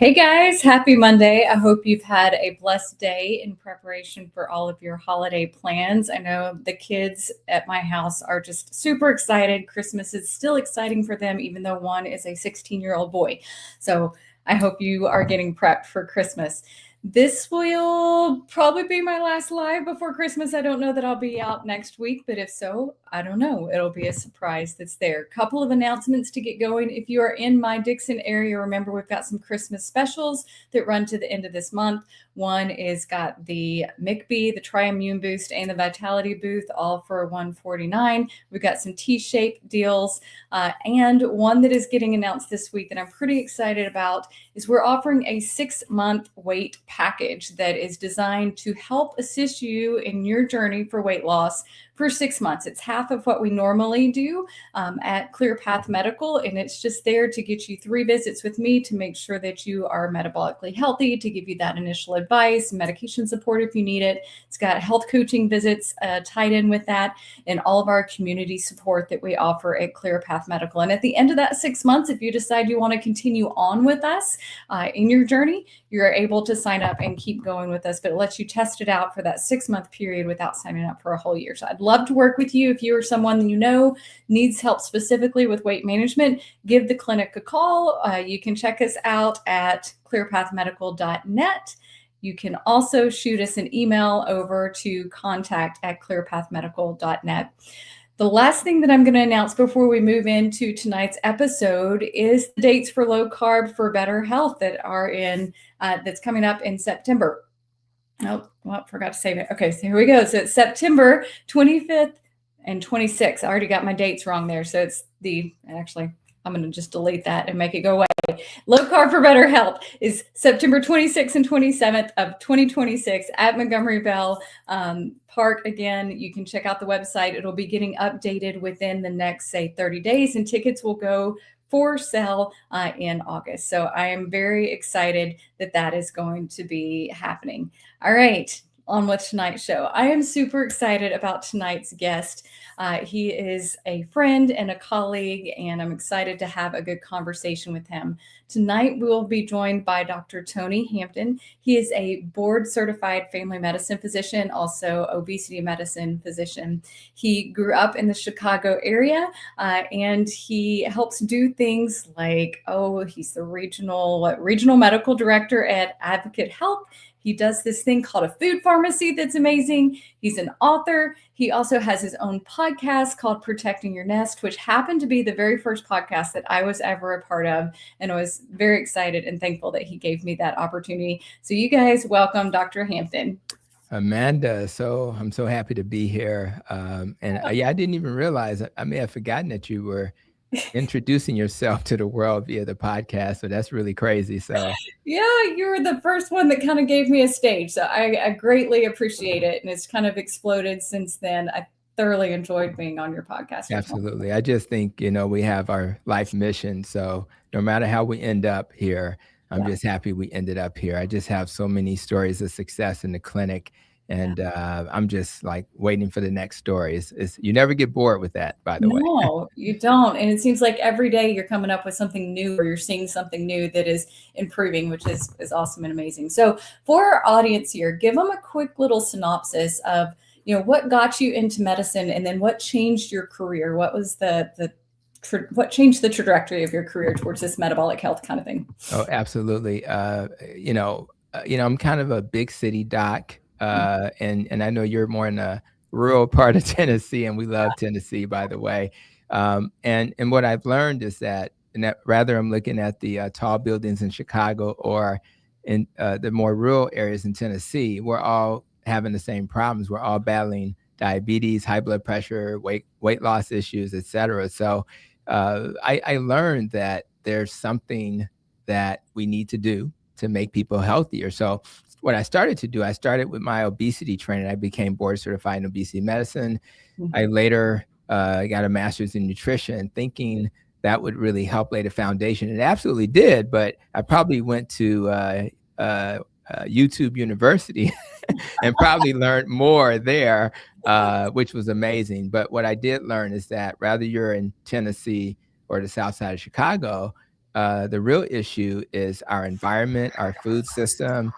Hey guys, happy Monday. I hope you've had a blessed day in preparation for all of your holiday plans. I know the kids at my house are just super excited. Christmas is still exciting for them, even though one is a 16-year-old boy. So I hope you are getting prepped for Christmas. This will probably be my last live before Christmas. I don't know that I'll be out next week, but if so, I don't know. It'll be a surprise that's there. Couple of announcements to get going. If you are in my Dixon area, remember we've got some Christmas specials that run to the end of this month. One is got the McBee, the Tri-Immune Boost, and the Vitality Booth, all for $149. We've got some T-shape deals, and one that is getting announced this week that I'm pretty excited about is we're offering a 6-month weight package that is designed to help assist you in your journey for weight loss for 6 months. It's half of what we normally do at Clear Path Medical, and it's just there to get you 3 visits with me to make sure that you are metabolically healthy, to give you that initial advice, medication support if you need it. It's got health coaching visits tied in with that, and all of our community support that we offer at Clear Path Medical. And at the end of that 6 months, if you decide you want to continue on with us in your journey, you're able to sign up and keep going with us, but it lets you test it out for that 6-month period without signing up for a whole year. So I'd love to work with you. If you are someone you know needs help specifically with weight management, give the clinic a call. You can check us out at clearpathmedical.net. You can also shoot us an email over to contact@clearpathmedical.net. The last thing that I'm going to announce before we move into tonight's episode is the dates for Low Carb for Better Health that are that's coming up in September. Oh, well, forgot to save it. Okay, so here we go. So it's September 25th and 26th. I already got my dates wrong there. So it's I'm going to just delete that and make it go away. Low Carb for Better Health is September 26th and 27th of 2026 at Montgomery Bell Park. Again, you can check out the website. It'll be getting updated within the next, 30 days, and tickets will go for sale in August. So I am very excited that that is going to be happening. All right, on with tonight's show. I am super excited about tonight's guest. He is a friend and a colleague, and I'm excited to have a good conversation with him. Tonight, we will be joined by Dr. Tony Hampton. He is a board-certified family medicine physician, also obesity medicine physician. He grew up in the Chicago area, and he helps do things like, he's the regional medical director at Advocate Health. He does this thing called a food pharmacy that's amazing. He's an author. He also has his own podcast called Protecting Your Nest, which happened to be the very first podcast that I was ever a part of. And I was very excited and thankful that he gave me that opportunity. So you guys welcome Dr. Hampton. Amanda, I'm so happy to be here. I didn't even realize, I may have forgotten that you were introducing yourself to the world via the podcast. So that's really crazy. So yeah, you were the first one that kind of gave me a stage. So I greatly appreciate it. And it's kind of exploded since then. I thoroughly enjoyed being on your podcast. Absolutely. I just think, we have our life mission. So no matter how we end up here, I'm just happy we ended up here. I just have so many stories of success in the clinic. And I'm just like waiting for the next story. You never get bored with that, by the way. No, you don't. And it seems like every day you're coming up with something new, or you're seeing something new that is improving, which is awesome and amazing. So for our audience here, give them a quick little synopsis of, what got you into medicine, and then what changed your career? What was what changed the trajectory of your career towards this metabolic health kind of thing? Oh, absolutely. I'm kind of a big city doc. And I know you're more in a rural part of Tennessee, and we love Tennessee, by the way. And what I've learned is that rather I'm looking at the tall buildings in Chicago or in the more rural areas in Tennessee, we're all having the same problems. We're all battling diabetes, high blood pressure, weight loss issues, et cetera. So I learned that there's something that we need to do to make people healthier. So what I started to do, I started with my obesity training. I became board certified in obesity medicine. Mm-hmm. I later got a master's in nutrition, thinking that would really help lay the foundation. It absolutely did, but I probably went to YouTube University and probably learned more there, which was amazing. But what I did learn is that whether you're in Tennessee or the south side of Chicago, the real issue is our environment, our food system,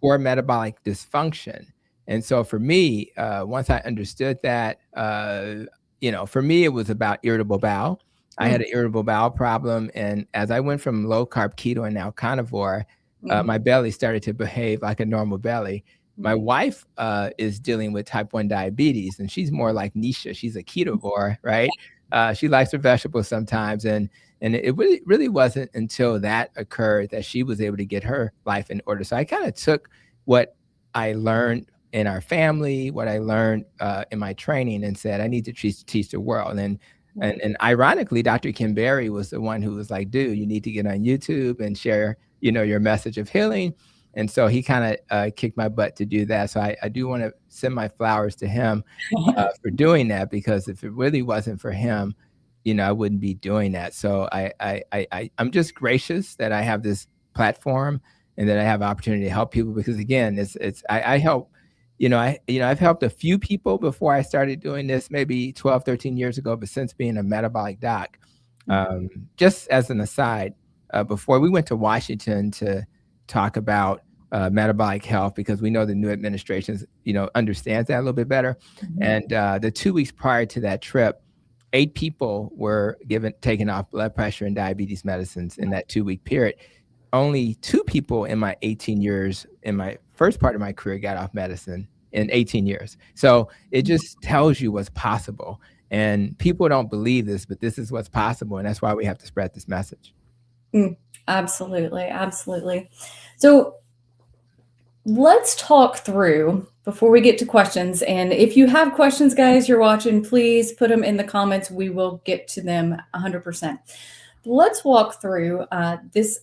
poor metabolic dysfunction. And so for me, once I understood that, for me, it was about irritable bowel. I had Mm, an irritable bowel problem. And as I went from low carb keto and now carnivore, mhm, my belly started to behave like a normal belly. My mhm, wife is dealing with type 1 diabetes, and she's more like Nisha. She's a ketovore, right? She likes her vegetables sometimes. And it really wasn't until that occurred that she was able to get her life in order. So I kind of took what I learned in our family, what I learned in my training, and said I need to teach the world. right. And ironically, Dr. Kim Berry was the one who was like, "Dude, you need to get on YouTube and share, your message of healing." And so he kind of kicked my butt to do that. So I do want to send my flowers to him for doing that, because if it really wasn't for him, I wouldn't be doing that. So I'm just gracious that I have this platform and that I have opportunity to help people, because again, I help, I've helped a few people before I started doing this, maybe 12, 13 years ago, but since being a metabolic doc, um, just as an aside, before we went to Washington to talk about metabolic health, because we know the new administration, understands that a little bit better. Mhm. And the 2 weeks prior to that trip, 8 people were taken off blood pressure and diabetes medicines in that 2-week period. Only 2 people in my 18 years, in my first part of my career, got off medicine in 18 years. So it just tells you what's possible. And people don't believe this, but this is what's possible. And that's why we have to spread this message. Mm, absolutely, absolutely. So let's talk through before we get to questions. And if you have questions, guys, you're watching, please put them in the comments. We will get to them 100%. Let's walk through this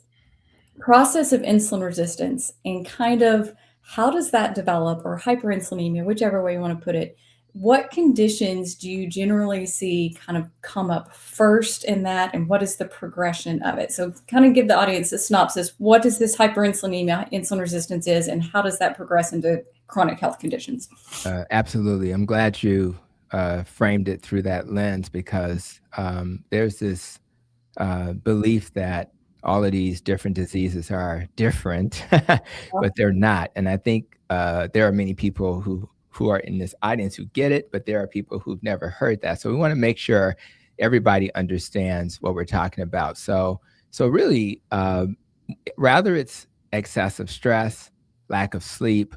process of insulin resistance and kind of how does that develop, or hyperinsulinemia, whichever way you want to put it. What conditions do you generally see kind of come up first in that, and what is the progression of it? So kind of give the audience a synopsis. What is this hyperinsulinemia, insulin resistance is, and how does that progress into chronic health conditions? Absolutely. I'm glad you framed it through that lens, because there's this belief that all of these different diseases are different, but they're not. And I think there are many people who are in this audience who get it, but there are people who've never heard that. So we want to make sure everybody understands what we're talking about. So really, rather it's excessive stress, lack of sleep,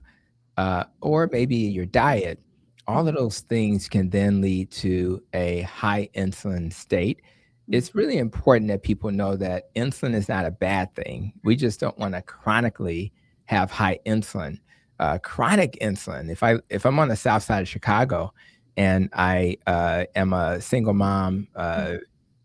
or maybe your diet, all of those things can then lead to a high insulin state. It's really important that people know that insulin is not a bad thing. We just don't want to chronically have high insulin. Chronic insulin. If I'm on the south side of Chicago and I am a single mom,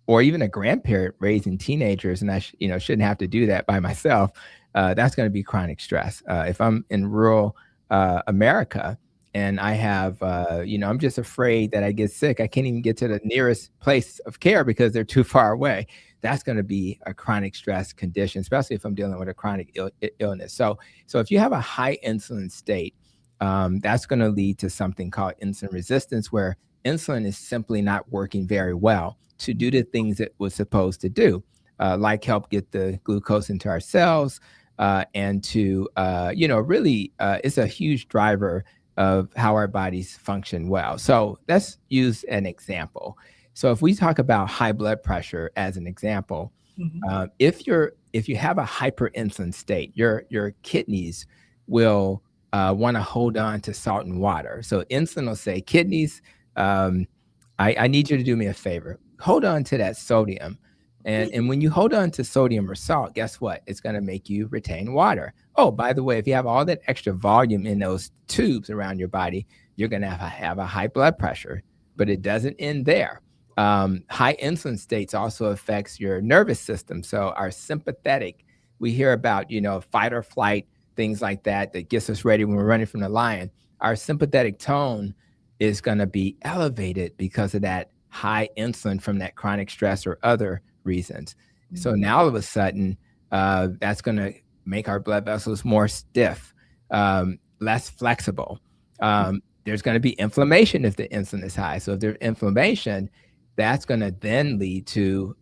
or even a grandparent raising teenagers, and I shouldn't have to do that by myself, that's going to be chronic stress. If I'm in rural America and I have, I'm just afraid that I get sick. I can't even get to the nearest place of care because they're too far away. That's going to be a chronic stress condition, especially if I'm dealing with a chronic illness. So if you have a high insulin state, that's going to lead to something called insulin resistance, where insulin is simply not working very well to do the things it was supposed to do, like help get the glucose into our cells, and to really it's a huge driver of how our bodies function well. So let's use an example. So if we talk about high blood pressure as an example, Mhm. if you have a hyperinsulin state, your kidneys will want to hold on to salt and water. So insulin will say, kidneys, I need you to do me a favor. Hold on to that sodium. And when you hold on to sodium or salt, guess what? It's going to make you retain water. Oh, by the way, if you have all that extra volume in those tubes around your body, you're going to have a high blood pressure. But it doesn't end there. High insulin states also affects your nervous system. So our sympathetic, we hear about, fight or flight, things like that, that gets us ready when we're running from the lion. Our sympathetic tone is going to be elevated because of that high insulin from that chronic stress or other reasons. So now all of a sudden, that's going to make our blood vessels more stiff, less flexible. There's going to be inflammation if the insulin is high. So if there's inflammation, that's going to then lead to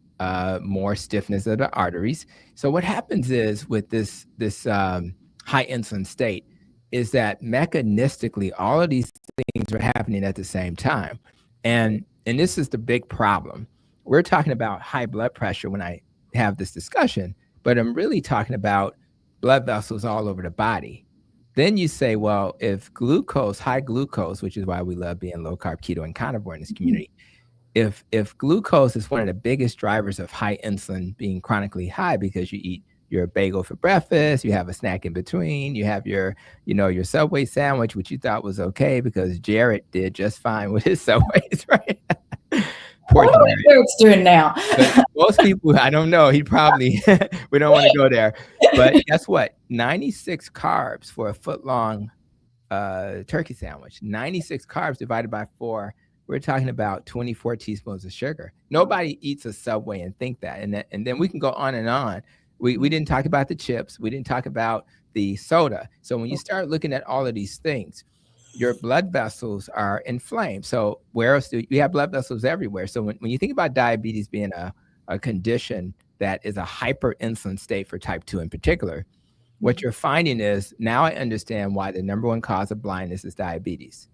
more stiffness of the arteries. So what happens is with this high insulin state is that mechanistically all of these things are happening at the same time. And this is the big problem. We're talking about high blood pressure when I have this discussion, but I'm really talking about blood vessels all over the body. Then you say, well, if glucose, high glucose, which is why we love being low carb, keto, and carnivore in this community, if glucose is one of the biggest drivers of high insulin being chronically high because you eat your bagel for breakfast, you have a snack in between, you have your, your Subway sandwich, which you thought was okay because Jared did just fine with his Subways, right? Poor What are Jared. Jared's doing now? But most people, I don't know. He probably, we don't want to go there. But guess what? 96 carbs for a foot long turkey sandwich. 96 carbs divided by 4. We're talking about 24 teaspoons of sugar. Nobody eats a Subway and think that. And then we can go on and on. We didn't talk about the chips. We didn't talk about the soda. So when you start looking at all of these things, your blood vessels are inflamed. So where else do you have blood vessels everywhere? So when you think about diabetes being a condition that is a hyperinsulin state for type 2 in particular, what you're finding is now I understand why the number one cause of blindness is diabetes.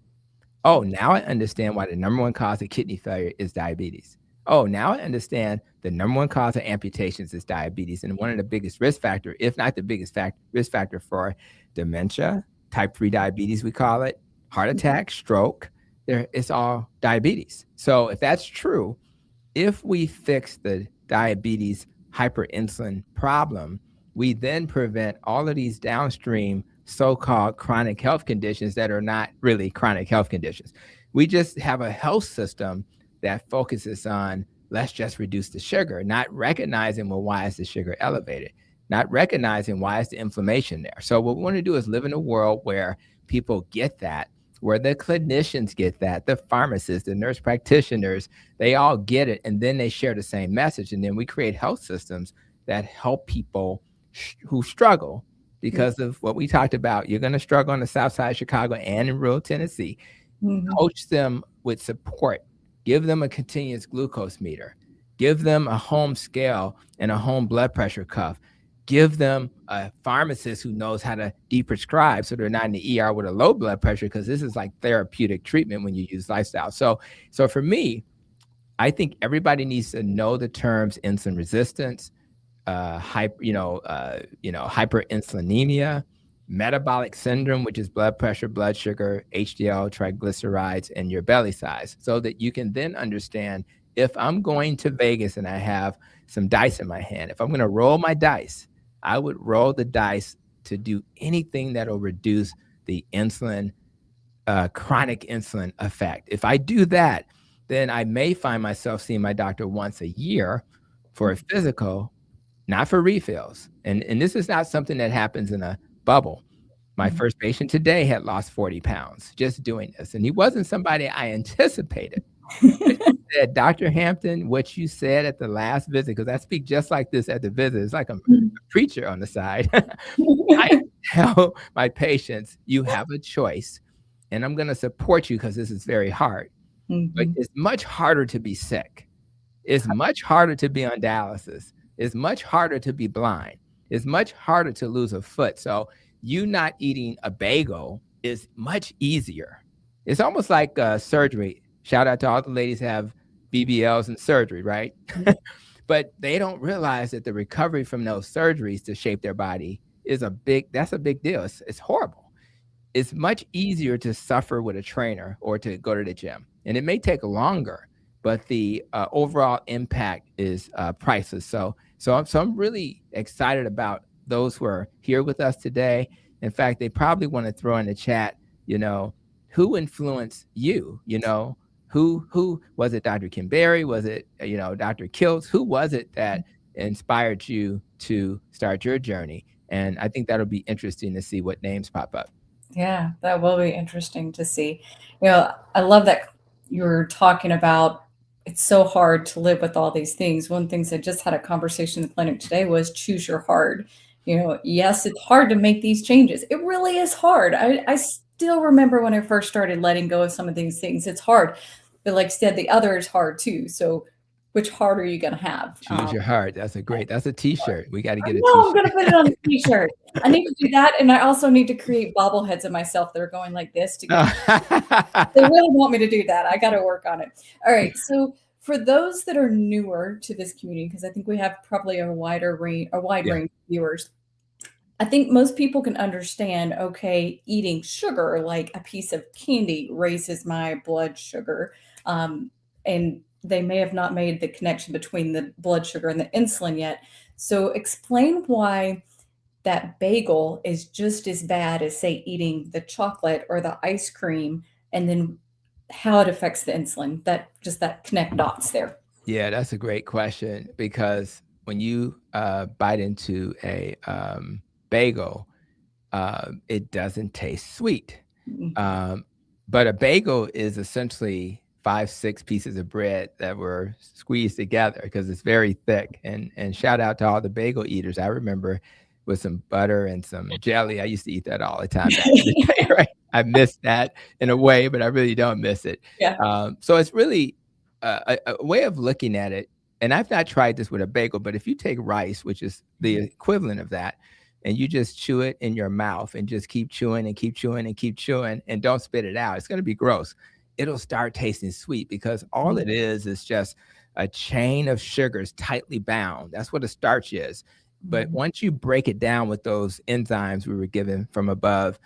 Oh, now I understand why the number one cause of kidney failure is diabetes. Oh, now I understand the number one cause of amputations is diabetes. And one of the biggest risk factor, if not the biggest risk factor for dementia, type 3 diabetes, we call it, heart attack, stroke, it's all diabetes. So if that's true, if we fix the diabetes hyperinsulin problem, we then prevent all of these downstream so-called chronic health conditions that are not really chronic health conditions. We just have a health system that focuses on, let's just reduce the sugar, not recognizing, well, why is the sugar elevated? Not recognizing why is the inflammation there. So what we want to do is live in a world where people get that, where the clinicians get that, the pharmacists, the nurse practitioners, they all get it, and then they share the same message. And then we create health systems that help people who struggle because of what we talked about. You're going to struggle on the south side of Chicago and in rural Tennessee. Coach them with support. Give them a continuous glucose meter. Give them a home scale and a home blood pressure cuff. Give them a pharmacist who knows how to de-prescribe so they're not in the ER with a low blood pressure, because this is like therapeutic treatment when you use lifestyle. So for me, I think everybody needs to know the terms insulin resistance, hyperinsulinemia, metabolic syndrome, which is blood pressure, blood sugar, HDL, triglycerides, and your belly size, so that you can then understand if I'm going to Vegas and I have some dice in my hand, if I'm going to roll my dice, I would roll the dice to do anything that will reduce the insulin, chronic insulin effect. If I do that, then I may find myself seeing my doctor once a year for a physical, not for refills. And this is not something that happens in a bubble. My first patient today had lost 40 pounds just doing this. And he wasn't somebody I anticipated. He said, Dr. Hampton, what you said at the last visit, because I speak just like this at the visit, it's like I'm a preacher on the side. I tell my patients, you have a choice, and I'm going to support you because this is very hard. But it's much harder to be sick. It's much harder to be on dialysis. It's much harder to be blind. It's much harder to lose a foot. So you not eating a bagel is much easier. It's almost like surgery. Shout out to all the ladies who have BBLs and surgery, right? But they don't realize that the recovery from those surgeries to shape their body is that's a big deal. It's horrible. It's much easier to suffer with a trainer or to go to the gym. And it may take longer, but the overall impact is priceless. So I'm really excited about those who are here with us today. In fact, they probably want to throw in the chat, who influenced you? Who was it? Dr. Kim Berry? Was it, Dr. Kiltz? Who was it that inspired you to start your journey? And I think that'll be interesting to see what names pop up. Yeah, that will be interesting to see. I love that you're talking about it's so hard to live with all these things. One of the things I just had a conversation in the clinic today was choose your hard. Yes, it's hard to make these changes. It really is hard. I still remember when I first started letting go of some of these things. It's hard. But like I said, the other is hard too. So which heart are you going to have? Choose your heart. That's a t-shirt. We got to I get a know I'm t-shirt. going to put it on the t-shirt. I need to do that. And I also need to create bobbleheads of myself that are going like this to get, they really want me to do that. I got to work on it. All right. So for those that are newer to this community, because I think we have probably a wide range of viewers, I think most people can understand, okay, eating sugar, like a piece of candy, raises my blood sugar. And they may have not made the connection between the blood sugar and the insulin yet. So explain why that bagel is just as bad as, say, eating the chocolate or the ice cream, and then how it affects the insulin. That connect dots there. Yeah, that's a great question because when you bite into a bagel, it doesn't taste sweet. Mhm. But a bagel is essentially 5, 6 pieces of bread that were squeezed together because it's very thick. And shout out to all the bagel eaters. I remember with some butter and some jelly. I used to eat that all the time back in the day, right? I miss that in a way, but I really don't miss it. Yeah. So it's really a way of looking at it. And I've not tried this with a bagel, but if you take rice, which is the equivalent of that, and you just chew it in your mouth and just keep chewing and keep chewing and keep chewing and don't spit it out, it's going to be gross. It'll start tasting sweet because all it is just a chain of sugars tightly bound. That's what a starch is. But once you break it down with those enzymes we were given from above,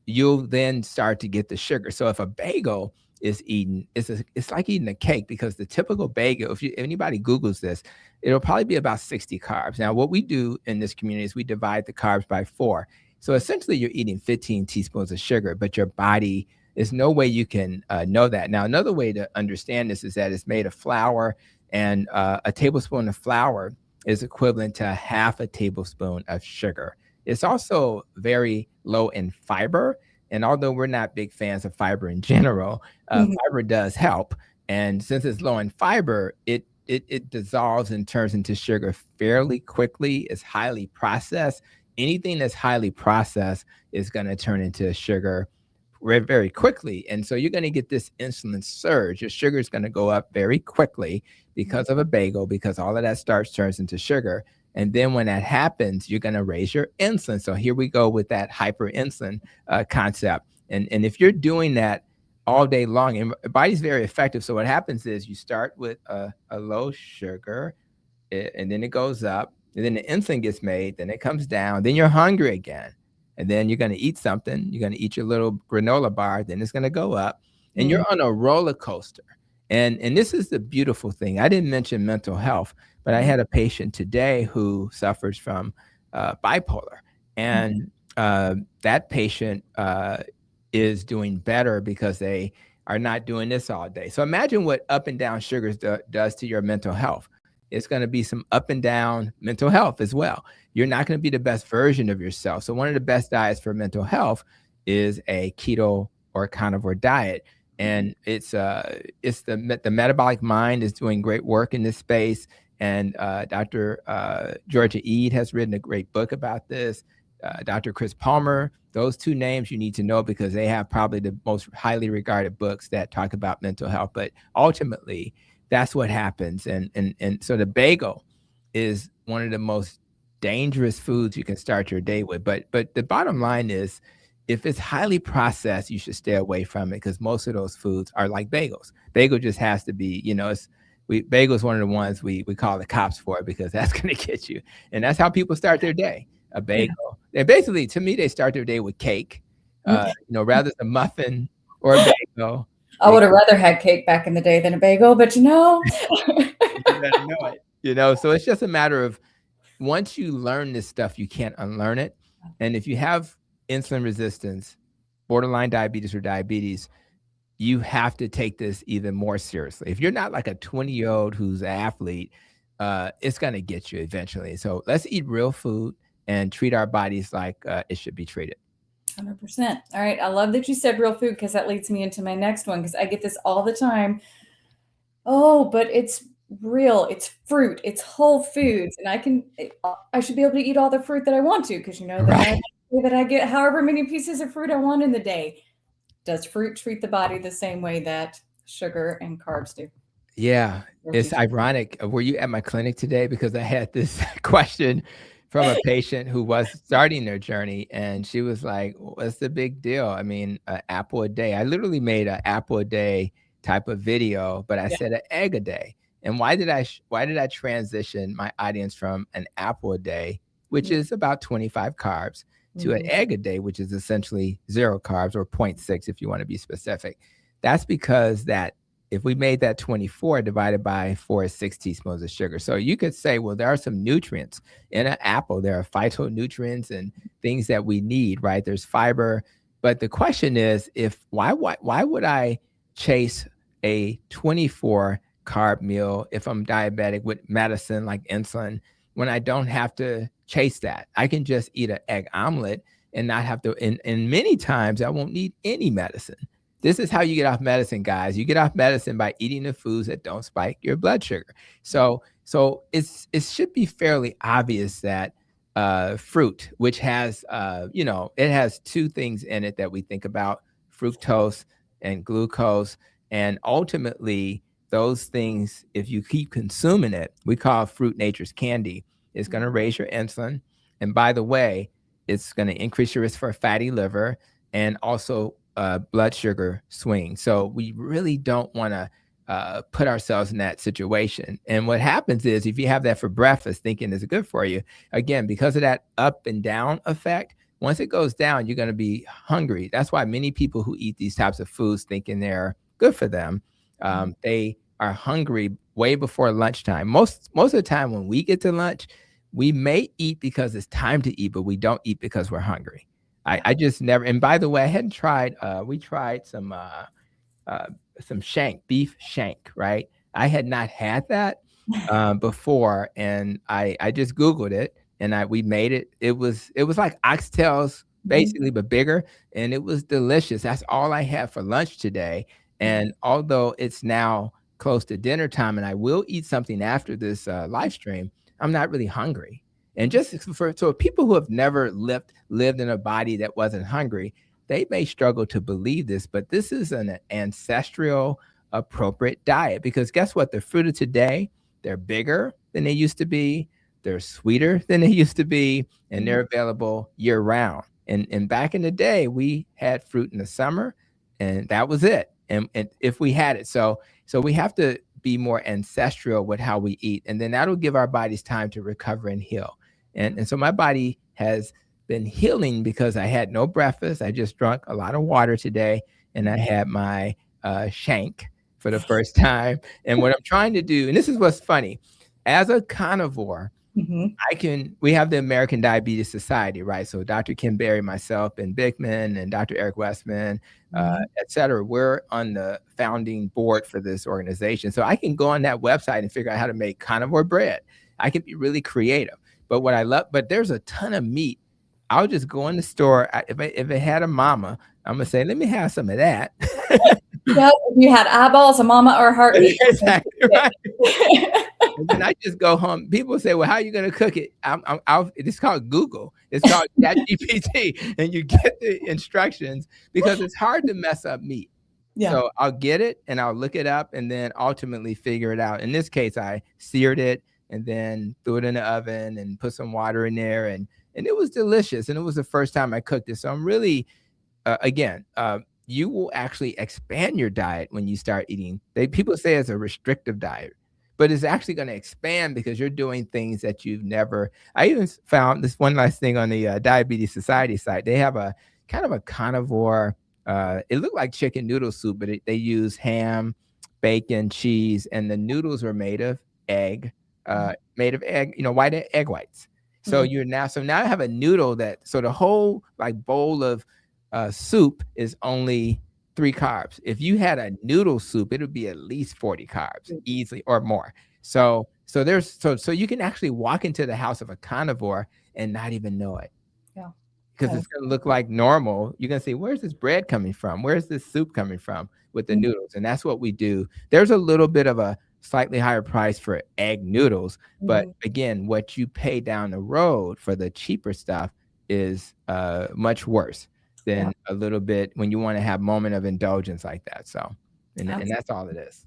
you'll then start to get the sugar. So if a bagel is eaten, it's like eating a cake because the typical bagel, if anybody Googles this, it'll probably be about 60 carbs. Now, what we do in this community is we divide the carbs by 4. So essentially you're eating 15 teaspoons of sugar, but your body, there's no way you can know that. Now, another way to understand this is that it's made of flour, and a tablespoon of flour is equivalent to half a tablespoon of sugar. It's also very low in fiber. And although we're not big fans of fiber in general, fiber does help. And since it's low in fiber, it dissolves and turns into sugar fairly quickly. It's highly processed. Anything that's highly processed is going to turn into sugar very, very quickly. And so you're going to get this insulin surge. Your sugar is going to go up very quickly because of a bagel, because all of that starch turns into sugar. And then when that happens, you're going to raise your insulin. So here we go with that hyperinsulin concept. And if you're doing that all day long, and the body's very effective. So what happens is you start with a low sugar, and then it goes up, and then the insulin gets made, then it comes down, then you're hungry again. And then you're going to eat something. You're going to eat your little granola bar, then it's going to go up, and you're on a roller coaster. And this is the beautiful thing. I didn't mention mental health, but I had a patient today who suffers from bipolar. And that patient is doing better because they are not doing this all day. So imagine what up and down sugars does to your mental health. It's going to be some up and down mental health as well. You're not going to be the best version of yourself. So one of the best diets for mental health is a keto or carnivore diet. And it's the Metabolic Mind is doing great work in this space. And Dr. Georgia Ede has written a great book about this. Dr. Chris Palmer, those two names you need to know because they have probably the most highly regarded books that talk about mental health. But ultimately, that's what happens. And so the bagel is one of the most dangerous foods you can start your day with. But the bottom line is, if it's highly processed, you should stay away from it because most of those foods are like bagels. Bagel just has to be, bagel is one of the ones we call the cops for because that's going to get you. And that's how people start their day, a bagel. And basically, to me, they start their day with cake, rather than a muffin or a bagel. I would have rather had cake back in the day than a bagel, but You better know it. So it's just a matter of once you learn this stuff, you can't unlearn it. And if you have insulin resistance, borderline diabetes or diabetes, you have to take this even more seriously. If you're not like a 20-year-old who's an athlete, it's going to get you eventually. So let's eat real food and treat our bodies like it should be treated. 100%. All right. I love that you said real food because that leads me into my next one because I get this all the time. Oh, but it's real. It's fruit. It's whole foods. And I should be able to eat all the fruit that I want to because that I get however many pieces of fruit I want in the day. Does fruit treat the body the same way that sugar and carbs do? Yeah, it's grocery ironic. Were you at my clinic today? Because I had this question from a patient who was starting their journey, and she was like, "What's the big deal? I mean, an apple a day." I literally made an apple a day type of video, but I Yeah. said an egg a day. And why did I transition my audience from an apple a day, which Yeah. is about 25 carbs, to an Mhm. egg a day, which is essentially 0 carbs or point 0.6 if you want to be specific? That's because that if we made that 24 divided by 4 is 6 teaspoons of sugar. So you could say, well, there are some nutrients in an apple. There are phytonutrients and things that we need, right? There's fiber. But the question is, if why would I chase a 24 carb meal if I'm diabetic with medicine like insulin when I don't have to chase that? I can just eat an egg omelet and not have to, and many times I won't need any medicine. This is how you get off medicine, guys. You get off medicine by eating the foods that don't spike your blood sugar. So it should be fairly obvious that fruit, which has it has two things in it that we think about: fructose and glucose, and ultimately those things, if you keep consuming it, we call fruit nature's candy. It's going to raise your insulin, and by the way, it's going to increase your risk for a fatty liver and also blood sugar swing. So we really don't want to put ourselves in that situation. And what happens is if you have that for breakfast, thinking is good for you, again, because of that up and down effect, once it goes down, you're going to be hungry. That's why many people who eat these types of foods thinking they're good for them, they are hungry way before lunchtime. Most of the time when we get to lunch, we may eat because it's time to eat, but we don't eat because we're hungry. Yeah. I just never. And by the way, I hadn't tried. We tried uh, some beef shank, right? I had not had that before, and I just Googled it, and we made it. It was like oxtails Mhm. basically, but bigger, and it was delicious. That's all I had for lunch today. Mhm. And although it's now close to dinner time, and I will eat something after this live stream, I'm not really hungry. And just for people who have never lived in a body that wasn't hungry, they may struggle to believe this, but this is an ancestral appropriate diet because guess what? The fruit of today, they're bigger than they used to be, they're sweeter than they used to be, and Mhm. they're available year round. And back in the day, we had fruit in the summer, and that was it. And if we had it, so we have to be more ancestral with how we eat, and then that'll give our bodies time to recover and heal. And so my body has been healing because I had no breakfast. I just drank a lot of water today, and I had my shank for the first time. And what I'm trying to do, and this is what's funny, as a carnivore, Mhm. we have the American Diabetes Society, right? So Dr. Kim Berry, myself, and Bickman, and Dr. Eric Westman, Mhm. et cetera, we're on the founding board for this organization. So I can go on that website and figure out how to make carnivore bread. I can be really creative. But what I love, but there's a ton of meat. I'll just go in the store. If it had a mama, I'm gonna say, let me have some of that. Yep, if you had eyeballs, a mama, or a heartbeat. Exactly right. And then I just go home. People say, "Well, how are you gonna cook it?" It's called Google. It's called ChatGPT, and you get the instructions because it's hard to mess up meat. Yeah. So I'll get it and I'll look it up and then ultimately figure it out. In this case, I seared it and then threw it in the oven and put some water in there, and it was delicious. And it was the first time I cooked it. So I'm really again, you will actually expand your diet when you start eating. People say it's a restrictive diet, but it's actually going to expand because you're doing things that you've never. I even found this one last thing on the Diabetes Society site. They have a kind of a carnivore. It looked like chicken noodle soup, but they use ham, bacon, cheese, and the noodles were made of egg, white egg whites. So Mhm. now I have a noodle so the whole like bowl of soup is only 3 carbs. If you had a noodle soup, it would be at least 40 carbs easily or more. So you can actually walk into the house of a carnivore and not even know it Yeah. because it's going to look like normal. You're going to say, where's this bread coming from? Where's this soup coming from with the Mhm. noodles? And that's what we do. There's a little bit of a slightly higher price for egg noodles. But Mhm. again, what you pay down the road for the cheaper stuff is much worse Yeah. than a little bit when you want to have moment of indulgence like that. So, and Absolutely. that's all it is.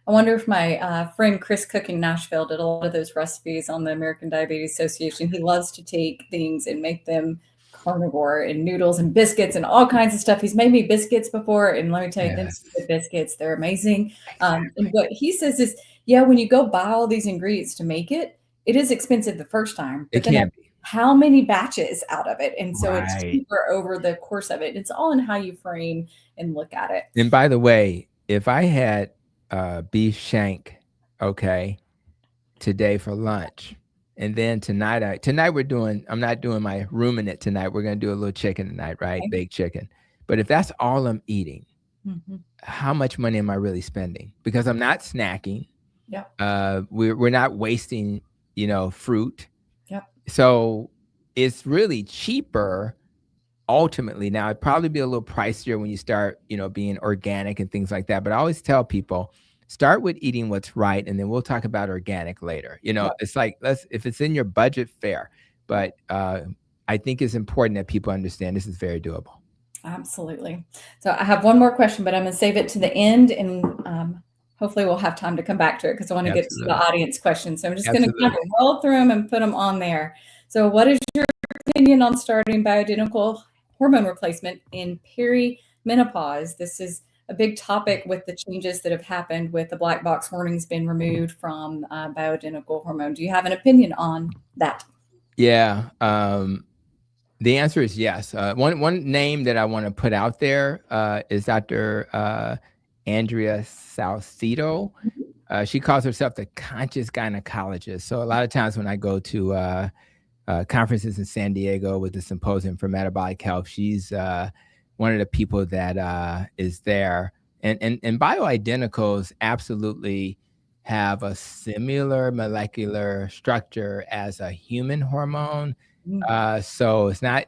I wonder if my friend Chris Cook in Nashville did a lot of those recipes on the American Diabetes Association. He loves to take things and make them carnivore and noodles and biscuits and all kinds of stuff. He's made me biscuits before, and let me tell you, them Yes, stupid biscuits, they're amazing. And exactly. what he says is, yeah, when you go buy all these ingredients to make it, it is expensive the first time, It but then can be. how many batches out of it? And so it's Right. cheaper over the course of it. It's all in how you frame and look at it. And by the way, if I had, beef shank, okay, today for lunch, and then tonight I'm not doing my ruminant tonight, we're gonna do a little chicken tonight, right? Okay. Baked chicken. But if that's all I'm eating, Mhm. how much money am I really spending? Because I'm not snacking, Yep. we're not wasting, fruit. Yep. So, it's really cheaper ultimately. Now, it'd probably be a little pricier when you start, being organic and things like that, but I always tell people, start with eating what's right, and then we'll talk about organic later. Yep. It's like, let's if it's in your budget, fair, but, I think it's important that people understand this is very doable. Absolutely. So I have one more question, but I'm going to save it to the end, and hopefully we'll have time to come back to it because I want to get to the Absolutely. audience questions. So I'm just going to kind Absolutely. of roll through them and put them on there. So, what is your opinion on starting bioidentical hormone replacement in perimenopause? This is a big topic with the changes that have happened with the black box warnings being removed from bioidentical hormone. Do you have an opinion on that? Yeah, the answer is yes. One name that I wanna put out there, is Dr. Andrea Salcedo. She calls herself the conscious gynecologist. So a lot of times when I go to, conferences in San Diego with the Symposium for Metabolic Health, she's, one of the people that, is there. And bioidenticals absolutely have a similar molecular structure as a human hormone, Mm. so it's not,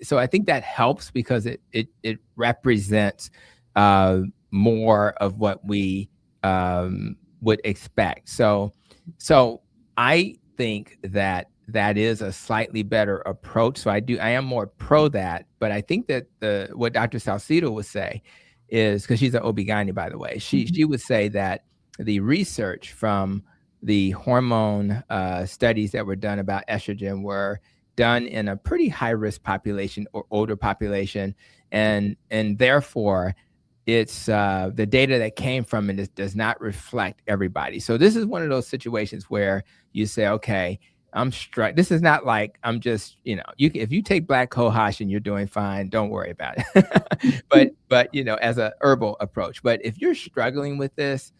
so I think that helps because it represents, more of what we, would expect. So I think that that is a slightly better approach. So I am more pro that, but I think that the what Dr. Salcedo would say is, because she's an OB-GYN, by the way, Mhm. she would say that the research from the hormone studies that were done about estrogen were done in a pretty high risk population or older population, and therefore it's the data that came from it does not reflect everybody. So this is one of those situations where you say, okay, I'm struck. This is not like I'm just, if you take black cohosh and you're doing fine, don't worry about it. but as a herbal approach. But if you're struggling with this,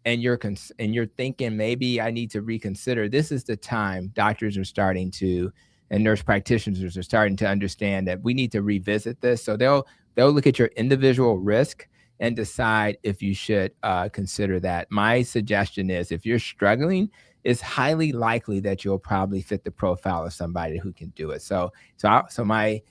and you're thinking maybe I need to reconsider, this is the time doctors are starting to, and nurse practitioners are starting to understand that we need to revisit this. So they'll look at your individual risk and decide if you should consider that. My suggestion is, if you're struggling, it's highly likely that you'll probably fit the profile of somebody who can do it. So my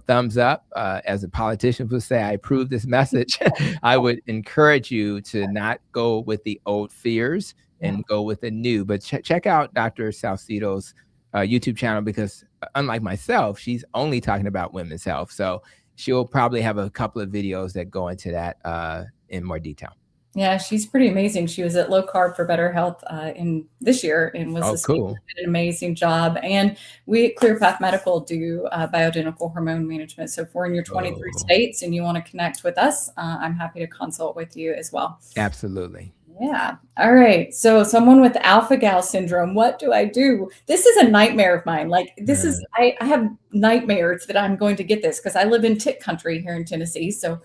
thumbs up, as a politician would say, I approve this message. I would encourage you to not go with the old fears Yeah. and go with the new. But check out Dr. Salcedo's YouTube channel, because unlike myself, she's only talking about women's health. So she'll probably have a couple of videos that go into that in more detail. Yeah, she's pretty amazing. She was at Low Carb for Better Health in this year and was Oh, a speaker. cool. Did an amazing job. And we at ClearPath Medical do bioidentical hormone management. So if we're in your 23 Oh, states and you want to connect with us, I'm happy to consult with you as well. absolutely. Yeah. All right. So someone with alpha gal syndrome, what do I do? This is a nightmare of mine. Like this is, I have nightmares that I'm going to get this because I live in tick country here in Tennessee. So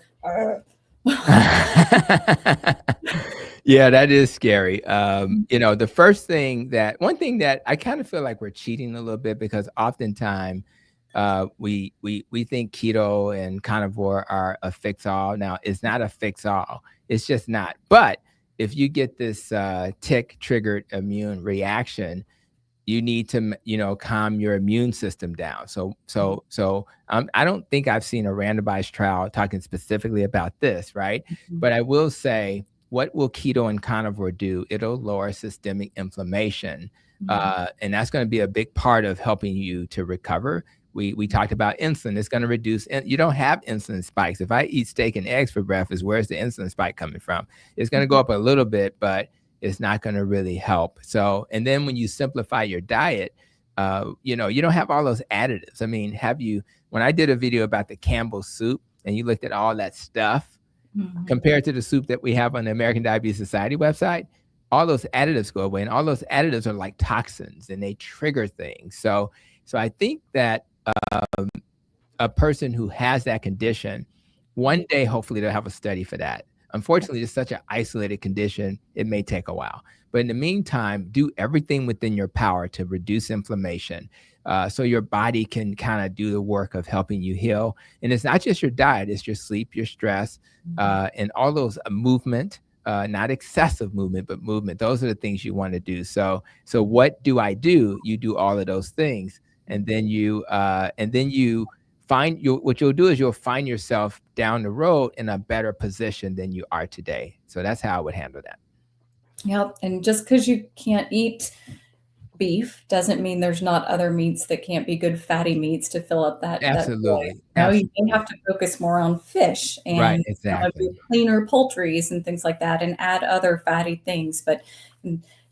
Yeah, that is scary. One thing that I kind of feel like we're cheating a little bit, because oftentimes we think keto and carnivore are a fix all. Now, it's not a fix all. It's just not. But if you get this tick triggered immune reaction, you need to, calm your immune system down. So I don't think I've seen a randomized trial talking specifically about this, right? But I will say, what will keto and carnivore do? It'll lower systemic inflammation, and that's going to be a big part of helping you to recover. We talked about insulin. It's going to reduce, and you don't have insulin spikes. If I eat steak and eggs for breakfast, where's the insulin spike coming from? It's going to go up a little bit, but it's not going to really help. So, and then when you simplify your diet, you know, you don't have all those additives. I mean, when I did a video about the Campbell soup and you looked at all that stuff compared to the soup that we have on the American Diabetes Society website, all those additives go away, and all those additives are like toxins and they trigger things. So I think that a person who has that condition, one day, hopefully they'll have a study for that. Unfortunately, it's such an isolated condition, it may take a while. But in the meantime, do everything within your power to reduce inflammation, so your body can kind of do the work of helping you heal. And it's not just your diet, it's your sleep, your stress, and all those movement, not excessive movement, but movement. Those are the things you want to do. So what do I do? You do all of those things. And then you what you'll do is you'll find yourself down the road in a better position than you are today. So that's how I would handle that. Yep. And just because you can't eat beef doesn't mean there's not other meats that can't be good fatty meats to fill up that Absolutely. void. You know, you may have to focus more on fish Right, and exactly. cleaner poultries and things like that, and add other fatty things. But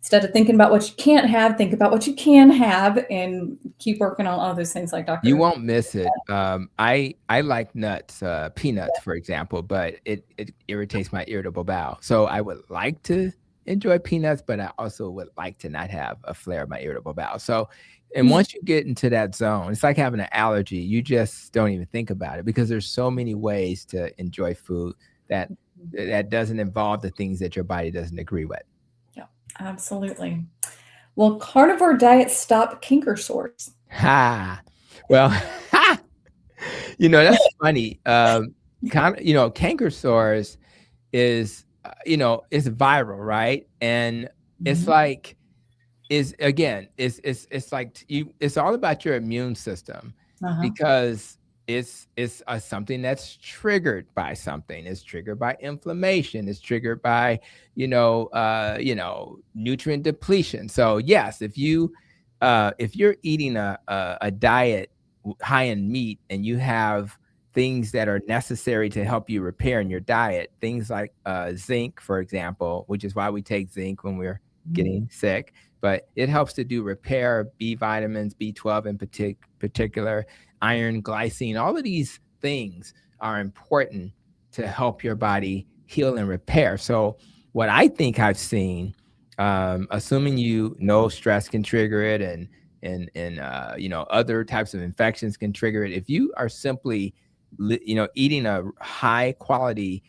instead of thinking about what you can't have, think about what you can have and keep working on all those things like Dr. You won't miss it. I like nuts, peanuts, for example, but it irritates my irritable bowel. So I would like to enjoy peanuts, but I also would like to not have a flare of my irritable bowel. So, and once you get into that zone, it's like having an allergy. You just don't even think about it because there's so many ways to enjoy food that doesn't involve the things that your body doesn't agree with. Yeah, absolutely. Will carnivore diets stop canker sores? Ha. Well, you know, that's funny. You know, canker sores is, you know, it's viral, right? And it's like, it's like it's all about your immune system because it's something that's triggered by something. It's triggered by inflammation. It's triggered by, nutrient depletion. So yes, if you're eating a diet high in meat and you have things that are necessary to help you repair in your diet, things like zinc, for example, which is why we take zinc when we're getting sick, but it helps to do repair, B vitamins, B12 in particular, iron, glycine. All of these things are important to help your body heal and repair. So what I think I've seen, assuming stress can trigger it and other types of infections can trigger it. If you are simply eating a high quality,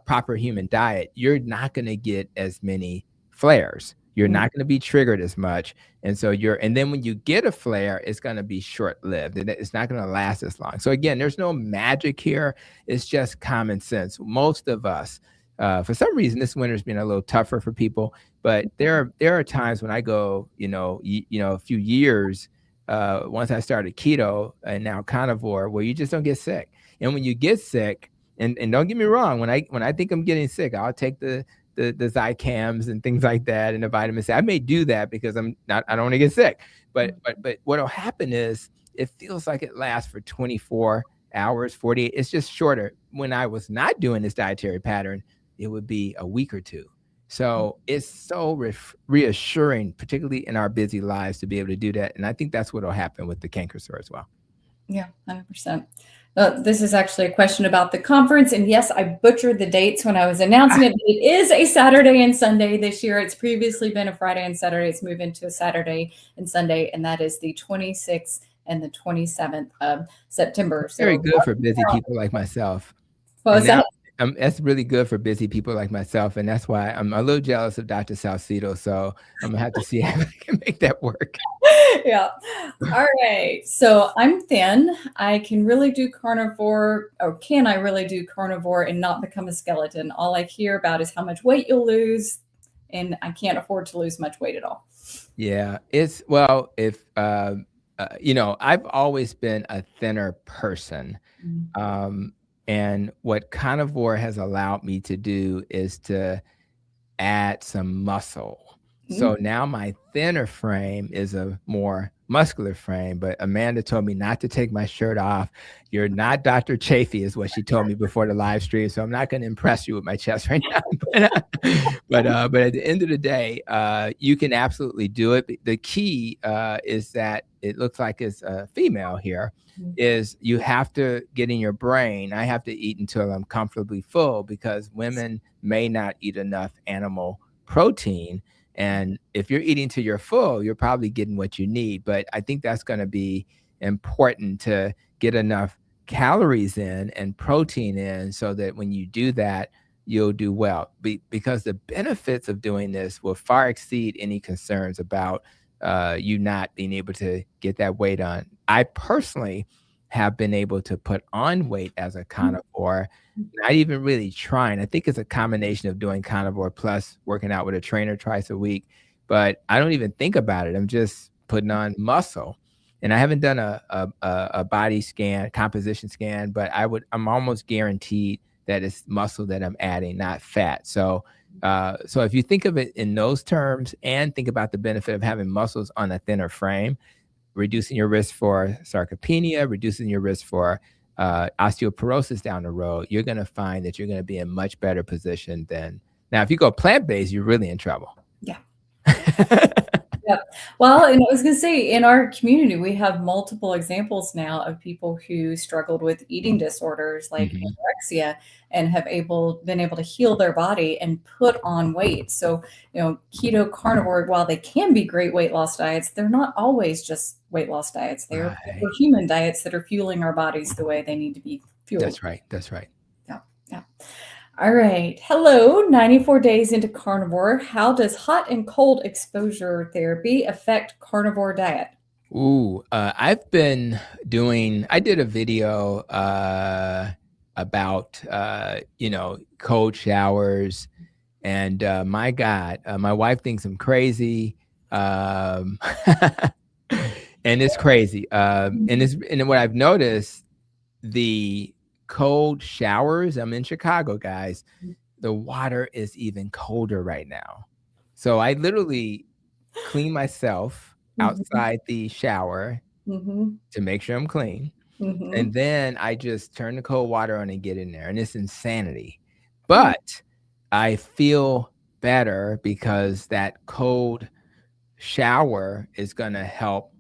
proper human diet, you're not going to get as many flares. You're not going to be triggered as much. And so and then when you get a flare, it's going to be short lived and it's not going to last as long. So again, there's no magic here. It's just common sense. Most of us, for some reason, this winter's been a little tougher for people, but there are times when I go, a few years, once I started keto and now carnivore, where you just don't get sick. And when you get sick, and don't get me wrong, when I think I'm getting sick, I'll take the Zicams and things like that and the vitamin C. I may do that because I don't want to get sick. But what'll happen is it feels like it lasts for 24 hours, 48. It's just shorter. When I was not doing this dietary pattern, it would be a week or two. So it's so reassuring, particularly in our busy lives, to be able to do that. And I think that's what'll happen with the canker sore as well. Yeah, 100%. This is actually a question about the conference. And yes, I butchered the dates when I was announcing it. It is a Saturday and Sunday this year. It's previously been a Friday and Saturday. It's moved into a Saturday and Sunday. And that is the 26th and the 27th of September. So, very good for busy people like myself. What was that? That's really good for busy people like myself. And that's why I'm a little jealous of Dr. Salcido. So I'm going to have to see how I can make that work. Yeah. All right. So I'm thin. I can really do carnivore, or can I really do carnivore and not become a skeleton? All I hear about is how much weight you'll lose, and I can't afford to lose much weight at all. Yeah. If I've always been a thinner person. And what carnivore has allowed me to do is to add some muscle. So now my thinner frame is a more muscular frame, but Amanda told me not to take my shirt off. You're not Dr. Chafee is what she told me before the live stream. So I'm not going to impress you with my chest right now. But at the end of the day, you can absolutely do it. The key is that it looks like it's a female here is you have to get in your brain. I have to eat until I'm comfortably full because women may not eat enough animal protein. And if you're eating till you're full, you're probably getting what you need. But I think that's going to be important to get enough calories in and protein in so that when you do that, you'll do well. Because the benefits of doing this will far exceed any concerns about you not being able to get that weight on. I personally have been able to put on weight as a carnivore, not even really trying. I think it's a combination of doing carnivore plus working out with a trainer twice a week, but I don't even think about it. I'm just putting on muscle. And I haven't done a body scan, composition scan, but I'm almost guaranteed that it's muscle that I'm adding, not fat. So if you think of it in those terms and think about the benefit of having muscles on a thinner frame, reducing your risk for sarcopenia, reducing your risk for osteoporosis down the road, you're going to find that you're going to be in much better position than now. If you go plant-based, you're really in trouble. Yeah. Yep. Well, and I was going to say, in our community, we have multiple examples now of people who struggled with eating disorders like anorexia and have been able to heal their body and put on weight. So, keto, carnivore, while they can be great weight loss diets, they're not always just weight loss diets. They're human diets that are fueling our bodies the way they need to be fueled. That's right. That's right. Yeah. Yeah. All right. Hello, 94 days into carnivore. How does hot and cold exposure therapy affect carnivore diet? Ooh, I did a video about, cold showers. And my God, my wife thinks I'm crazy. And it's crazy. And what I've noticed, the cold showers, I'm in Chicago, guys, the water is even colder right now. So I literally clean myself outside the shower to make sure I'm clean. And then I just turn the cold water on and get in there. And it's insanity. But I feel better because that cold shower is going to help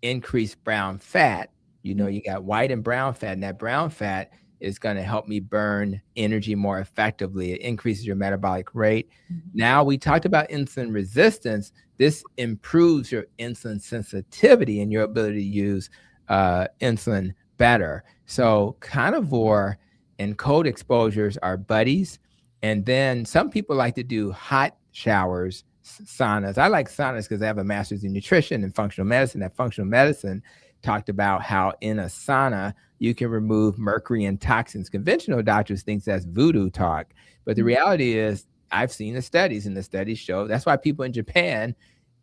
increase brown fat. You got white and brown fat, and that brown fat is going to help me burn energy more effectively. It increases your metabolic rate. Now, we talked about insulin resistance. This improves your insulin sensitivity and your ability to use insulin better. So carnivore and cold exposures are buddies. And then some people like to do hot showers, saunas. I like saunas because I have a master's in nutrition and functional medicine. That functional medicine talked about how in a sauna, you can remove mercury and toxins. Conventional doctors think that's voodoo talk. But the reality is, I've seen the studies, and the studies show that's why people in Japan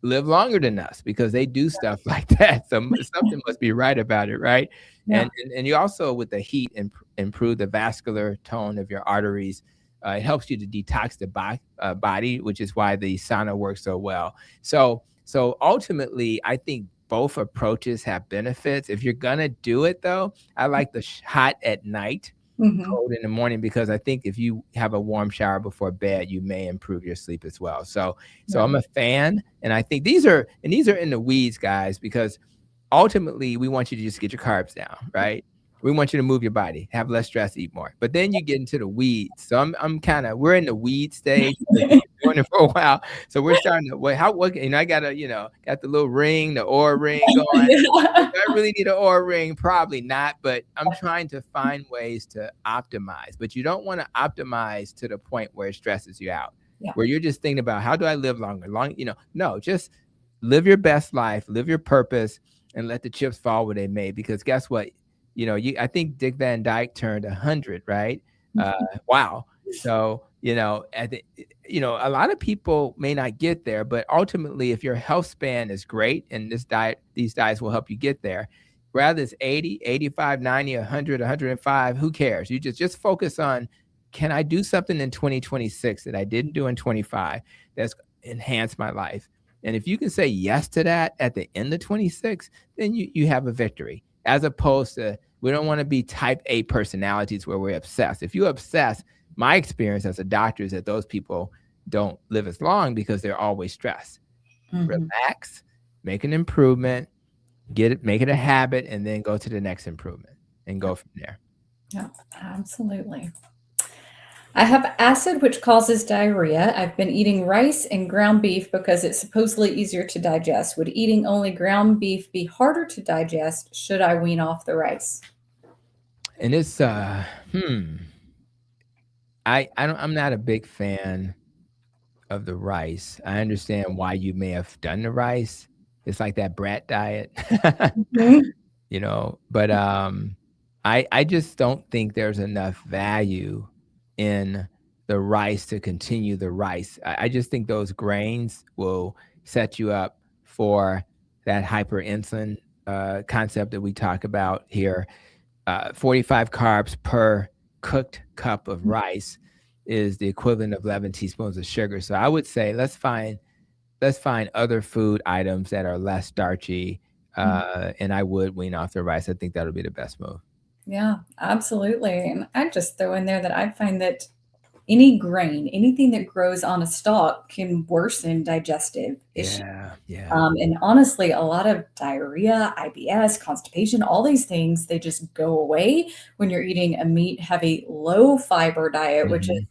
live longer than us, because they do stuff like that. So something must be right about it, right? Yeah. And you also, with the heat, improve the vascular tone of your arteries. It helps you to detox the body, which is why the sauna works so well. So ultimately, I think both approaches have benefits. If you're gonna do it, though, I like the hot at night, cold in the morning, because I think if you have a warm shower before bed, you may improve your sleep as well. So I'm a fan, and I think these are in the weeds, guys, because ultimately we want you to just get your carbs down, right? We want you to move your body, have less stress, eat more. But then you get into the weeds. So we're in the weed stage. We've been doing it for a while. So we're starting to, I got got the little ring, the Oura ring going. Do I really need an Oura ring? Probably not, but I'm trying to find ways to optimize. But you don't want to optimize to the point where it stresses you out, where you're just thinking about, how do I live longer? No, just live your best life, live your purpose, and let the chips fall where they may. Because guess what? I think Dick Van Dyke turned 100, right? Wow. So, a lot of people may not get there, but ultimately, if your health span is great, and these diets will help you get there, whether it's 80, 85, 90, 100, 105, who cares? You just focus on, can I do something in 2026 that I didn't do in 25 that's enhanced my life? And if you can say yes to that at the end of 26, then you have a victory. As opposed to, we don't want to be type A personalities where we're obsessed. If you obsess, my experience as a doctor is that those people don't live as long because they're always stressed. Mhm. Relax, make an improvement, make it a habit, and then go to the next improvement and go from there. Yeah, absolutely. I have acid, which causes diarrhea. I've been eating rice and ground beef because it's supposedly easier to digest. Would eating only ground beef be harder to digest? Should I wean off the rice? And it's I'm not a big fan of the rice. I understand why you may have done the rice. It's like that brat diet. Mhm. But I just don't think there's enough value in the rice to continue the rice. I just think those grains will set you up for that hyperinsulin concept that we talk about here. 45 carbs per cooked cup of rice is the equivalent of 11 teaspoons of sugar. So I would say let's find other food items that are less starchy, and I would wean off the rice. I think that'll be the best move. Yeah, absolutely. And I just throw in there that I find that any grain, anything that grows on a stalk can worsen digestive issues. Yeah, yeah. And honestly, a lot of diarrhea, IBS, constipation, all these things, they just go away when you're eating a meat heavy, low fiber diet, which is Mhm.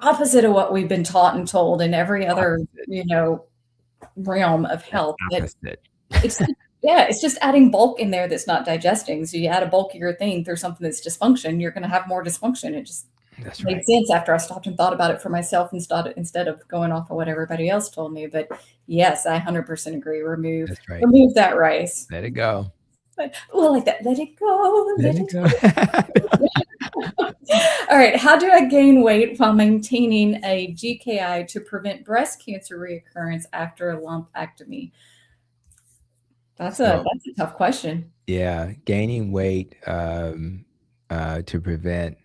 opposite of what we've been taught and told in every other, Opposite, realm of the health. That opposite. it's yeah, it's just adding bulk in there that's not digesting. So you add a bulkier thing through something that's dysfunction, you're going to have more dysfunction. It just That's made right. sense after I stopped and thought about it for myself instead of going off of what everybody else told me. But yes, I 100% agree. Remove That's right. remove that rice. Let it go. But well, like that. Let it go. Let Let it it go. go. All right. How do I gain weight while maintaining a GKI to prevent breast cancer reoccurrence after a lumpectomy? So, That's a tough question. yeah, gaining weight, to prevent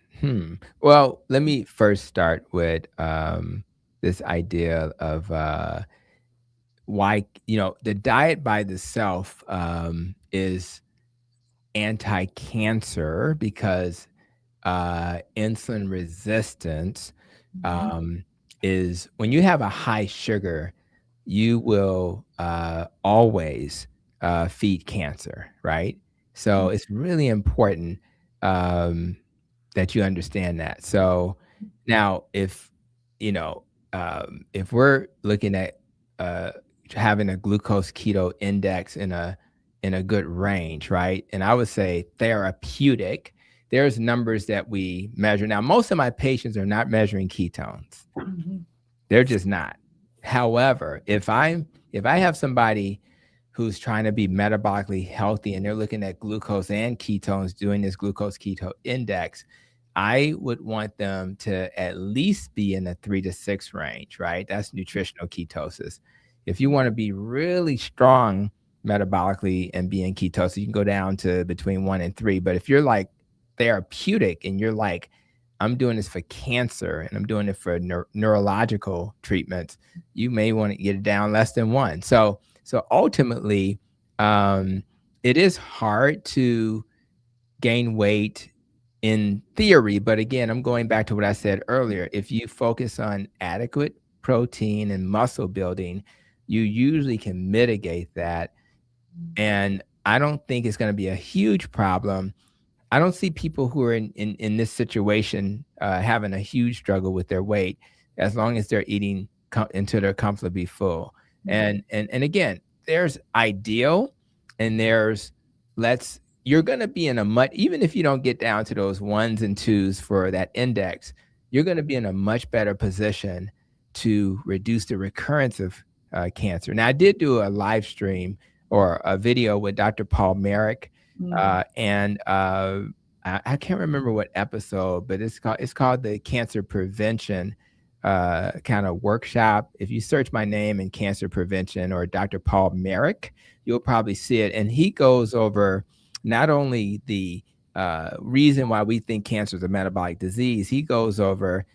well, let me first start with, this idea of, why the diet by itself, is anti-cancer because insulin resistance Mhm. um, is when you have a high sugar, you will always feed cancer, right? So it's really important um, that you understand that. So now, if we're looking at uh, having a glucose keto index in a good range, right? And I would say therapeutic. There's numbers that we measure. Now, most of my patients are not measuring ketones. Mhm. They're just not. However, if I have somebody who's trying to be metabolically healthy and they're looking at glucose and ketones doing this glucose keto index, I would want them to at least be in the 3 to 6 range, right? That's nutritional ketosis. If you want to be really strong metabolically and be in ketosis, you can go down to between 1 and 3. But if you're like therapeutic and you're like, I'm doing this for cancer and I'm doing it for neurological treatments, you may want to get it down less than 1. So ultimately, um, it is hard to gain weight in theory, but again, I'm going back to what I said earlier. If you focus on adequate protein and muscle building, you usually can mitigate that. And I don't think it's going to be a huge problem. I don't see people who are in this situation having a huge struggle with their weight as long as they're eating until they're comfortably full. Mhm. And again, there's ideal and there's let's you're going to be in a much even if you don't get down to those ones and twos for that index, you're going to be in a much better position to reduce the recurrence of cancer. Now, I did do a live stream or a video with Dr. Paul Merrick Mhm. and I can't remember what episode, but it's called the cancer prevention kind of workshop. If you search my name in cancer prevention or Dr. Paul Merrick, you'll probably see it. And he goes over not only the reason why we think cancer is a metabolic disease, he goes over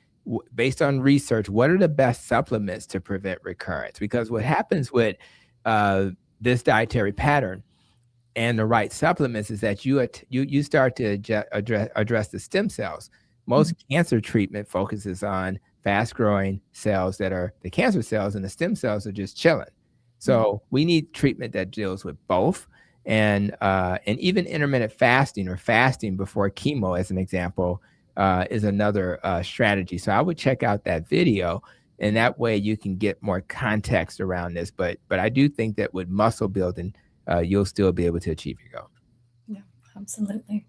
based on research, what are the best supplements to prevent recurrence? Because what happens with uh, this dietary pattern and the right supplements is that you start to address the stem cells. Most cancer treatment focuses on fast growing cells that are the cancer cells, and the stem cells are just chilling. So we need treatment that deals with both, and even intermittent fasting or fasting before chemo, as an example, is another strategy. So I would check out that video, and that way you can get more context around this. But I do think that with muscle building, you'll still be able to achieve your goal. Yeah, absolutely.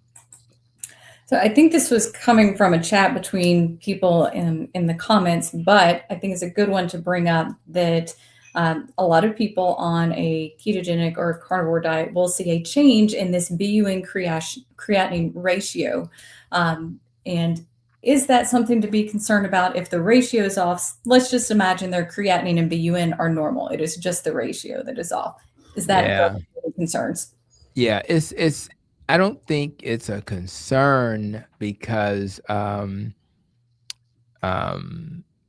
So I think this was coming from a chat between people in the comments, but I think it's a good one to bring up that a lot of people on a ketogenic or carnivore diet will see a change in this BUN creatinine ratio. And is that something to be concerned about if the ratio is off? Let's just imagine their creatinine and BUN are normal. It is just the ratio that is off. Is that concerns? Yeah, it's I don't think it's a concern because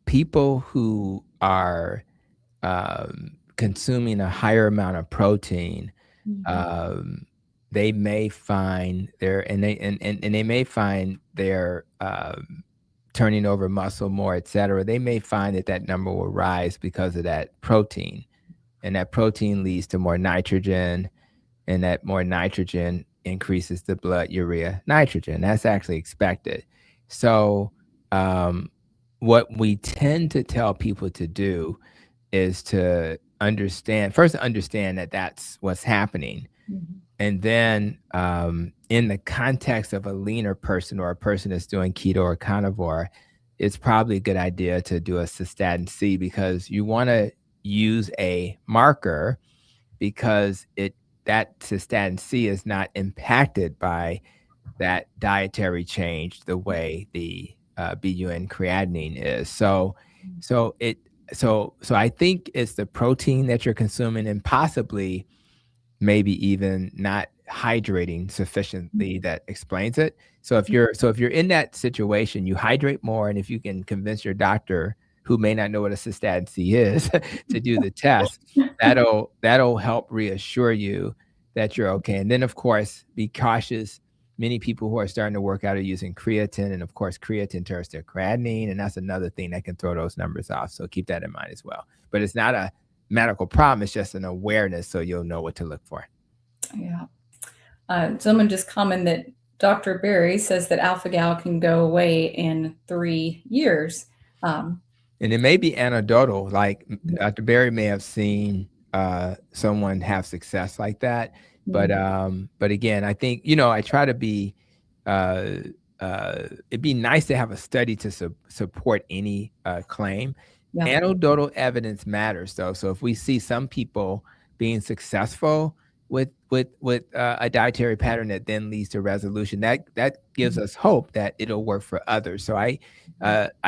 people who are consuming a higher amount of protein, they may find they may find their turning over muscle more, et cetera. They may find that number will rise because of that protein, and that protein leads to more nitrogen, and that more nitrogen increases the blood urea nitrogen. That's actually expected. So what we tend to tell people to do is to understand that that's what's happening. And then in the context of a leaner person or a person that's doing keto or carnivore, it's probably a good idea to do a cystatin C, because you want to use a marker, because that cystatin C is not impacted by that dietary change the way the BUN creatinine is. So I think it's the protein that you're consuming, and possibly maybe even not hydrating sufficiently that explains it. So if you're in that situation, you hydrate more, and if you can convince your doctor, who may not know what a cystatin C is, to do the test, that'll help reassure you that you're okay. And then, of course, be cautious. Many people who are starting to work out are using creatine, and of course, creatine turns to creatinine, and that's another thing that can throw those numbers off. So keep that in mind as well. But it's not a medical problem; it's just an awareness, so you'll know what to look for. Yeah. Someone just commented that Dr. Berry says that alpha-gal can go away in 3 years. And it may be anecdotal, like Dr. Berry may have seen someone have success like that. But again, I think, I try to be, it'd be nice to have a study to support any claim. Yeah. Anecdotal evidence matters, though. So if we see some people being successful with a dietary pattern that then leads to resolution, that gives us hope that it'll work for others. So I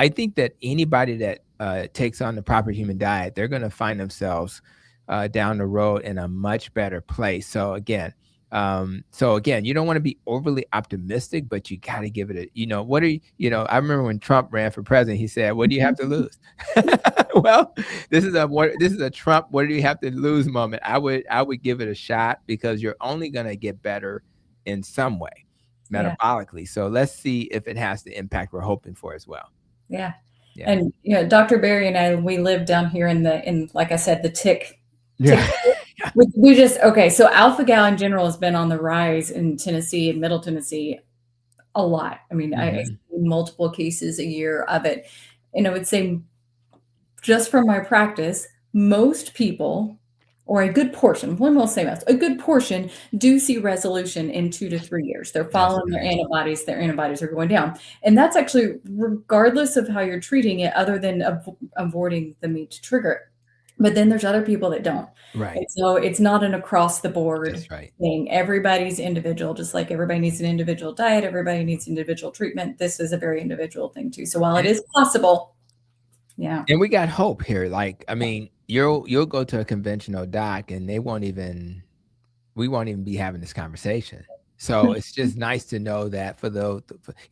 think that anybody that takes on the proper human diet, they're going to find themselves down the road in a much better place. So again, you don't want to be overly optimistic, but you got to give it I remember when Trump ran for president, he said, "What do you have to lose?" Well, this is a Trump, "What do you have to lose?" moment. I would give it a shot, because you're only going to get better in some way metabolically. Yeah. So let's see if it has the impact we're hoping for as well. Yeah. And Dr. Berry and I, we live down here in like I said, the tick. Yeah. So alpha-gal in general has been on the rise in Tennessee and Middle Tennessee a lot. I mean, I see multiple cases a year of it. And I would say, just from my practice, most people, or a good portion, one will say most, a good portion do see resolution in 2 to 3 years. They're following their antibodies are going down. And that's actually regardless of how you're treating it, other than avoiding the meat trigger. But then there's other people that don't. Right. And so it's not an across the board thing. Everybody's individual, just like everybody needs an individual diet, everybody needs individual treatment. This is a very individual thing too. So while it is possible, and we got hope here. Like, I mean, you'll go to a conventional doc and we won't even be having this conversation. So it's just nice to know that for those,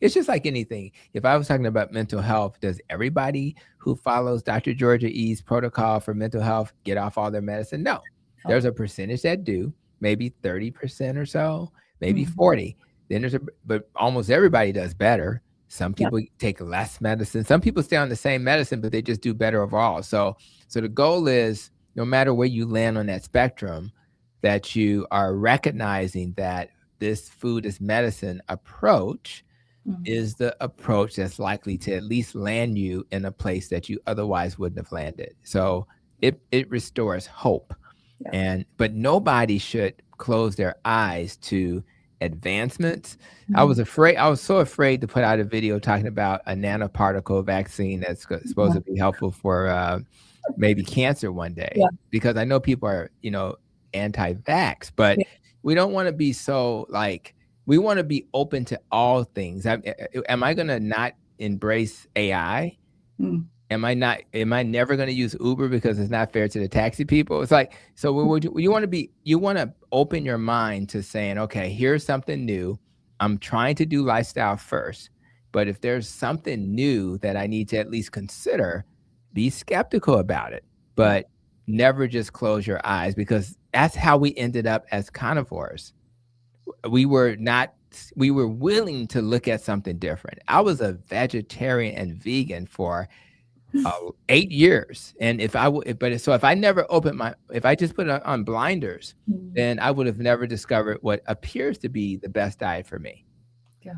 it's just like anything. If I was talking about mental health, does everybody who follows Dr. Georgia E's protocol for mental health get off all their medicine? No. Oh, There's a percentage that do, maybe 30% or so, maybe mm, 40. Then but almost everybody does better. Some yep. people take less medicine. Some people stay on the same medicine, but they just do better overall. So the goal is no matter where you land on that spectrum, that you are recognizing that this food is medicine approach Mm, is the approach that's likely to at least land you in a place that you otherwise wouldn't have landed. So it restores hope. yeah. But nobody should close their eyes to advancements. Mm, I was so afraid to put out a video talking about a nanoparticle vaccine that's supposed yeah. to be helpful for maybe cancer one Yeah. day, because I know people are, anti-vax, but Yeah. we don't want to be so like, we want to be open to all things. Am I going to not embrace AI? Mm, Am I never going to use Uber because it's not fair to the taxi people? It's like, so you want to open your mind to saying, okay, here's something new. I'm trying to do lifestyle first, but if there's something new that I need to at least consider, be skeptical about it, yeah. but never just close your eyes, because that's how we ended up as carnivores. We were not, we were willing to look at something different. I was a vegetarian and vegan for 8 years. And if I never opened if I just put it on blinders, Mm, then I would have never discovered what appears to be the best diet for me. yeah.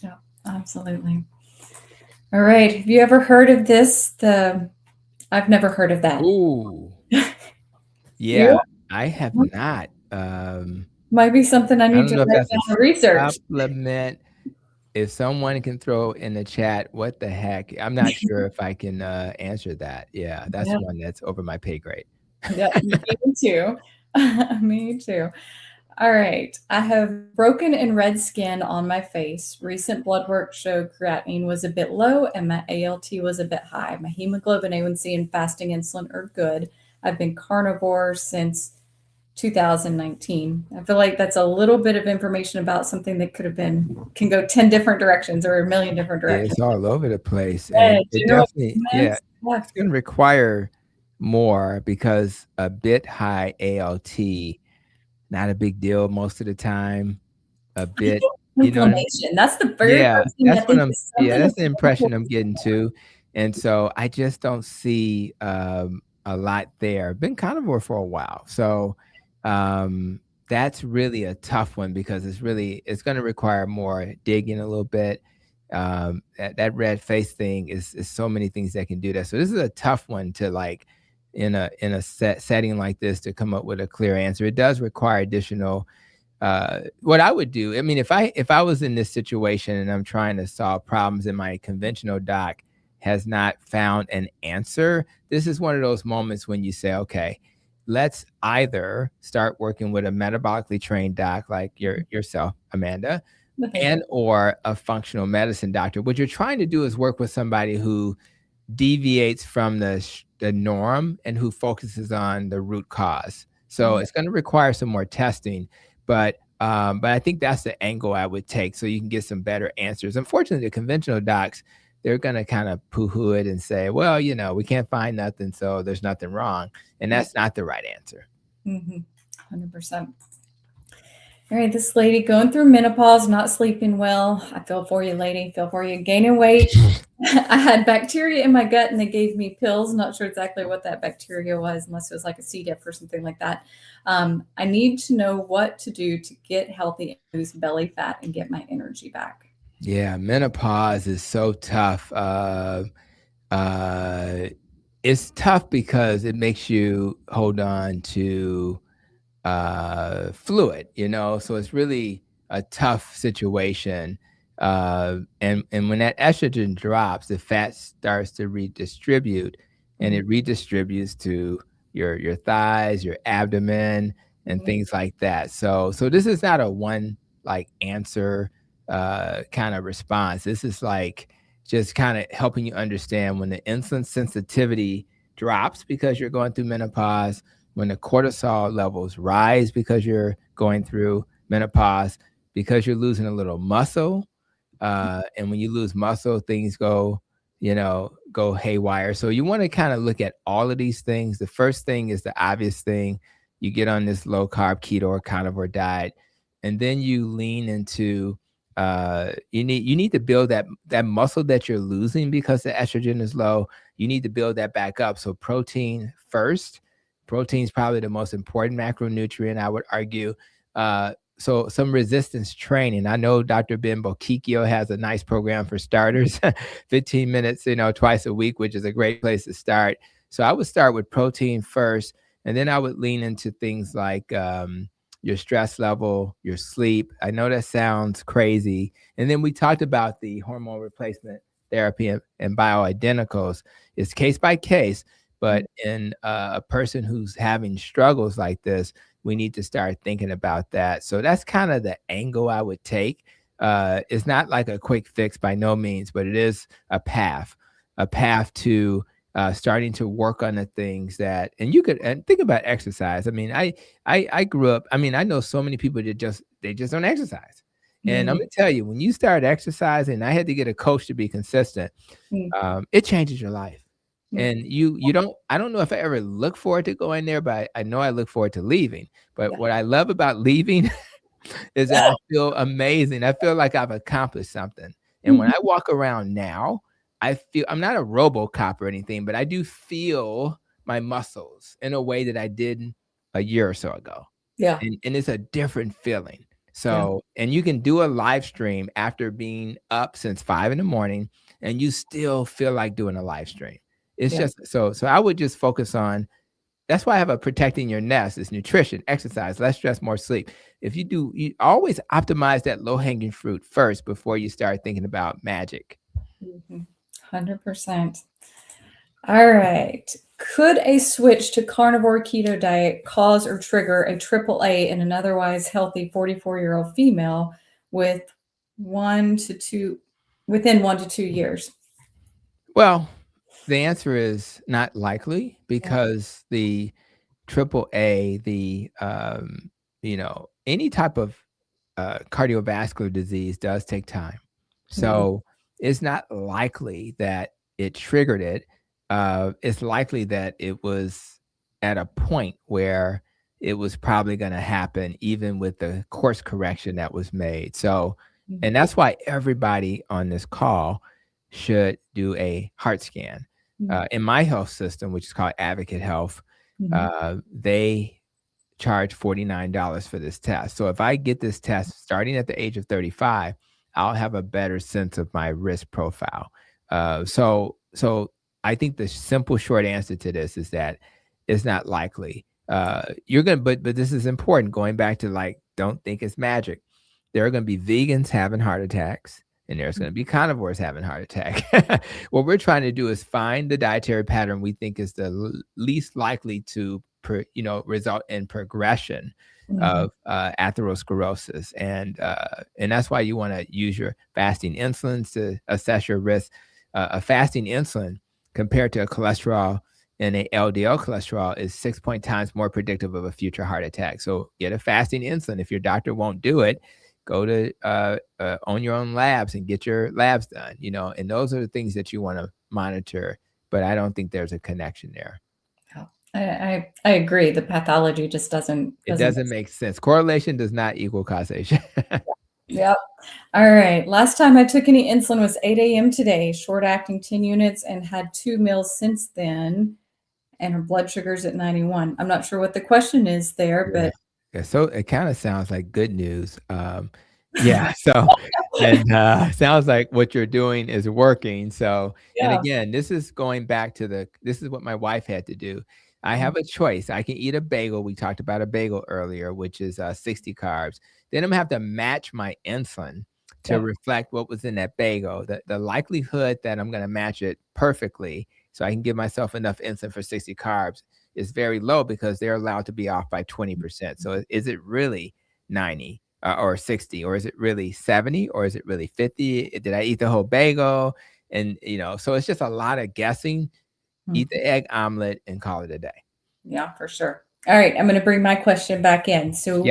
Yeah. Absolutely. All right. Have you ever heard of this? I've never heard of that. Ooh, You yeah, I have not. might be something I I need don't to know if write that's a down and research. supplement. If someone can throw in the chat, what the heck? I'm not sure if I can answer that. Yeah, that's Yeah. one that's over my pay grade. Yeah. Me too. Me too. All right. I have broken and red skin on my face. Recent blood work showed creatinine was a bit low and my ALT was a bit high. My hemoglobin A1C and fasting insulin are good. I've been carnivore since 2019. I feel like that's a little bit of information about something that can go 10 different directions or a million different Yeah, directions. it's all over the place, Yeah, and do it you know what definitely, that yeah, means? Yeah. it's gonna require more, because a bit high ALT, not a big deal most of the time. A I think bit, you know what I mean? inflammation. That's the very Yeah, first thing I think is something that's that's the impression I'm getting too, and so I just don't see, a lot there. Been carnivore for a while, so, that's really a tough one, because it's gonna require more digging a little bit. That red face thing is so many things that can do that. So this is a tough one to, like, in a setting like this, to come up with a clear answer. It does require additional, what I would do, I mean, if I was in this situation and I'm trying to solve problems and my conventional doc has not found an answer, this is one of those moments when you say, okay, let's either start working with a metabolically trained doc like yourself, Amanda, Thank you. and or a functional medicine doctor. What you're trying to do is work with somebody who deviates from the norm and who focuses on the root cause. So Yeah. it's going to require some more testing, but I think that's the angle I would take, so you can get some better answers. Unfortunately, the conventional docs, they're going to kind of poo-hoo it and say, well, we can't find nothing, so there's nothing wrong, and Yeah. that's not the right answer. 100%. All right, this lady going through menopause, not sleeping well. I feel for you, lady. Feel for you. Gaining weight. I had bacteria in my gut and they gave me pills. Not sure exactly what that bacteria was, unless it was like a C. diff or something like that. I need to know what to do to get healthy, lose belly fat, and get my energy back. Yeah, menopause is so tough. Uh, it's tough because it makes you hold on to fluid, so it's really a tough situation. And when that estrogen drops, the fat starts to redistribute, and it redistributes to your thighs, your abdomen, and Mhm. things like that. So this is not a one, like, answer kind of response. This is like just kind of helping you understand when the insulin sensitivity drops because you're going through menopause, when the cortisol levels rise because you're going through menopause, because you're losing a little muscle. And when you lose muscle, things go, go haywire. So you want to kind of look at all of these things. The first thing is the obvious thing. You get on this low carb, keto, or carnivore diet, and then you lean into you need to build that muscle that you're losing because the estrogen is low. You need to build that back up. So protein first. Protein is probably the most important macronutrient, I would argue. So some resistance training. I know Dr. Ben Bokikio has a nice program for starters, 15 minutes, twice a week, which is a great place to start. So I would start with protein first, and then I would lean into things like your stress level, your sleep. I know that sounds crazy. And then we talked about the hormone replacement therapy and bioidenticals. It's case by case, but in a person who's having struggles like this, we need to start thinking about that. So that's kind of the angle I would take. It's not like a quick fix by no means, but it is a path to starting to work on the things that, and think about exercise. I mean, I grew up, I mean, I know so many people that they just don't exercise. And I'm gonna tell you, when you start exercising, I had to get a coach to be consistent. It changes your life. And I don't know if I ever look forward to going there, but I know I look forward to leaving. But what I love about leaving is that I feel amazing. I feel like I've accomplished something. And when I walk around now, I feel I'm not a RoboCop or anything, but I do feel my muscles in a way that I did a year or so ago. Yeah. And it's a different feeling. So, and you can do a live stream after being up since 5 in the morning, and you still feel like doing a live stream. It's just so I would just focus on, that's why I have a protecting your nest is nutrition, exercise, less stress, more sleep. If you always optimize that low hanging fruit first before you start thinking about magic. 100%. All right. Could a switch to carnivore keto diet cause or trigger a AAA in an otherwise healthy 44-year-old female within 1 to 2 years? Well, the answer is not likely because the AAA, any type of cardiovascular disease does take time. So it's not likely that it triggered it. It's likely that it was at a point where it was probably going to happen, even with the course correction that was made. So, and that's why everybody on this call should do a heart scan. In my health system, which is called Advocate Health, they charge $49 for this test. So if I get this test starting at the age of 35, I'll have a better sense of my risk profile. So I think the simple short answer to this is that it's not likely. But this is important. Going back to don't think it's magic. There are going to be vegans having heart attacks, and there's going to be carnivores having heart attack. What we're trying to do is find the dietary pattern we think is the least likely to result in progression of atherosclerosis. And that's why you want to use your fasting insulins to assess your risk. A fasting insulin compared to a cholesterol and a LDL cholesterol is 6 times more predictive of a future heart attack. So get a fasting insulin. If your doctor won't do it, go to own your own labs and get your labs done, and those are the things that you want to monitor. But I don't think there's a connection there. I agree. The pathology just doesn't make sense. Correlation does not equal causation. Yep. All right. Last time I took any insulin was 8 a.m. today, short acting 10 units, and had 2 meals since then. And her blood sugar's at 91. I'm not sure what the question is there, but so it kind of sounds like good news. So and sounds like what you're doing is working. So and again, this is going back to this is what my wife had to do. I have a choice. I can eat a bagel. We talked about a bagel earlier, which is 60 carbs. Then I'm gonna have to match my insulin to reflect what was in that bagel. The likelihood that I'm gonna match it perfectly so I can give myself enough insulin for 60 carbs is very low because they're allowed to be off by 20%. So is it really 90 or 60, or is it really 70, or is it really 50? Did I eat the whole bagel? And so it's just a lot of guessing. Eat the egg omelet and call it a day. Yeah, for sure. All right, I'm going to bring my question back in. So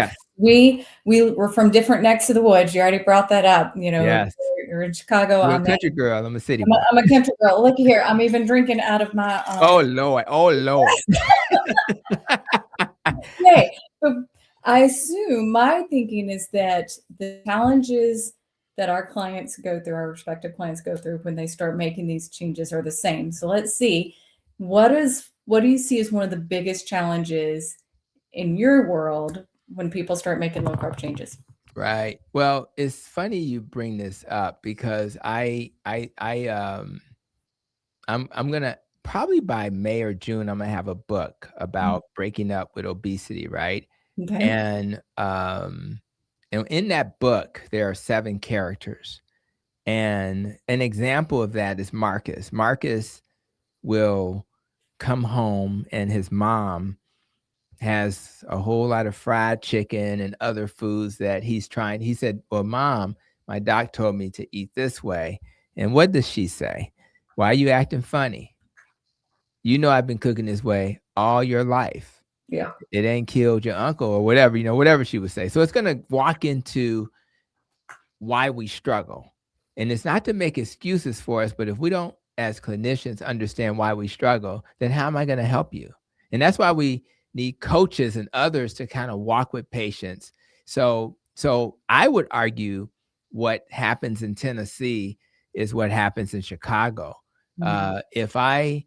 were from different necks of the woods. You already brought that up. Yes. You're in Chicago. You're a country girl. I'm a city boy. I'm a country girl. Looky here. I'm even drinking out of my Oh, Lord. Oh, Lord. Okay, but I assume my thinking is that the challenges that our clients go through, our respective clients go through when they start making these changes are the same. So let's see, what do you see as one of the biggest challenges in your world when people start making low carb changes? Right. Well, it's funny you bring this up because I'm gonna probably by May or June, I'm gonna have a book about breaking up with obesity, right? Okay. And in that book, there are 7 characters. And an example of that is Marcus. Marcus will come home and his mom has a whole lot of fried chicken and other foods that he's trying. He said, "Well, mom, my doc told me to eat this way." And what does she say? "Why are you acting funny? You know I've been cooking this way all your life. Yeah. It ain't killed your uncle," or whatever, whatever she would say. So it's gonna walk into why we struggle. And it's not to make excuses for us, but if we don't, as clinicians, understand why we struggle, then how am I going to help you? And that's why we need coaches and others to kind of walk with patients. So I would argue what happens in Tennessee is what happens in Chicago. If I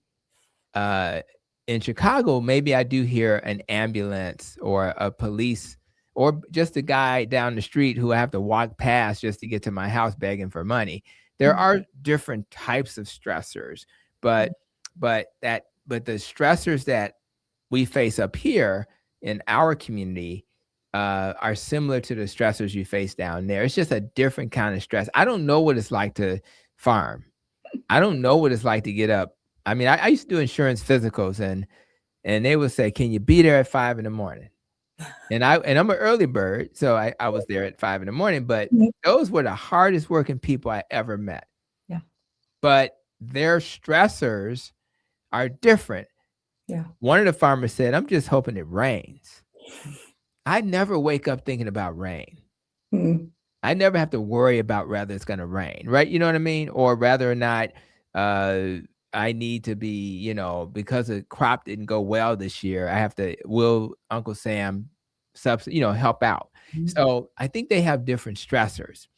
in Chicago, maybe I do hear an ambulance or a police or just a guy down the street who I have to walk past just to get to my house begging for money. There are different types of stressors, but the stressors that we face up here in our community are similar to the stressors you face down there. It's just a different kind of stress. I don't know what it's like to farm. I don't know what it's like to get up. I mean, I used to do insurance physicals and they would say, "Can you be there at 5 in the morning?" And I'm an early bird, so I was there at 5 in the morning, but those were the hardest working people I ever met. Yeah. But their stressors are different. Yeah. One of the farmers said, "I'm just hoping it rains." I never wake up thinking about rain. I never have to worry about whether it's gonna rain, right? You know what I mean? Or whether or not I need to be, because the crop didn't go well this year, I have to will Uncle Sam help out. So I think they have different stressors.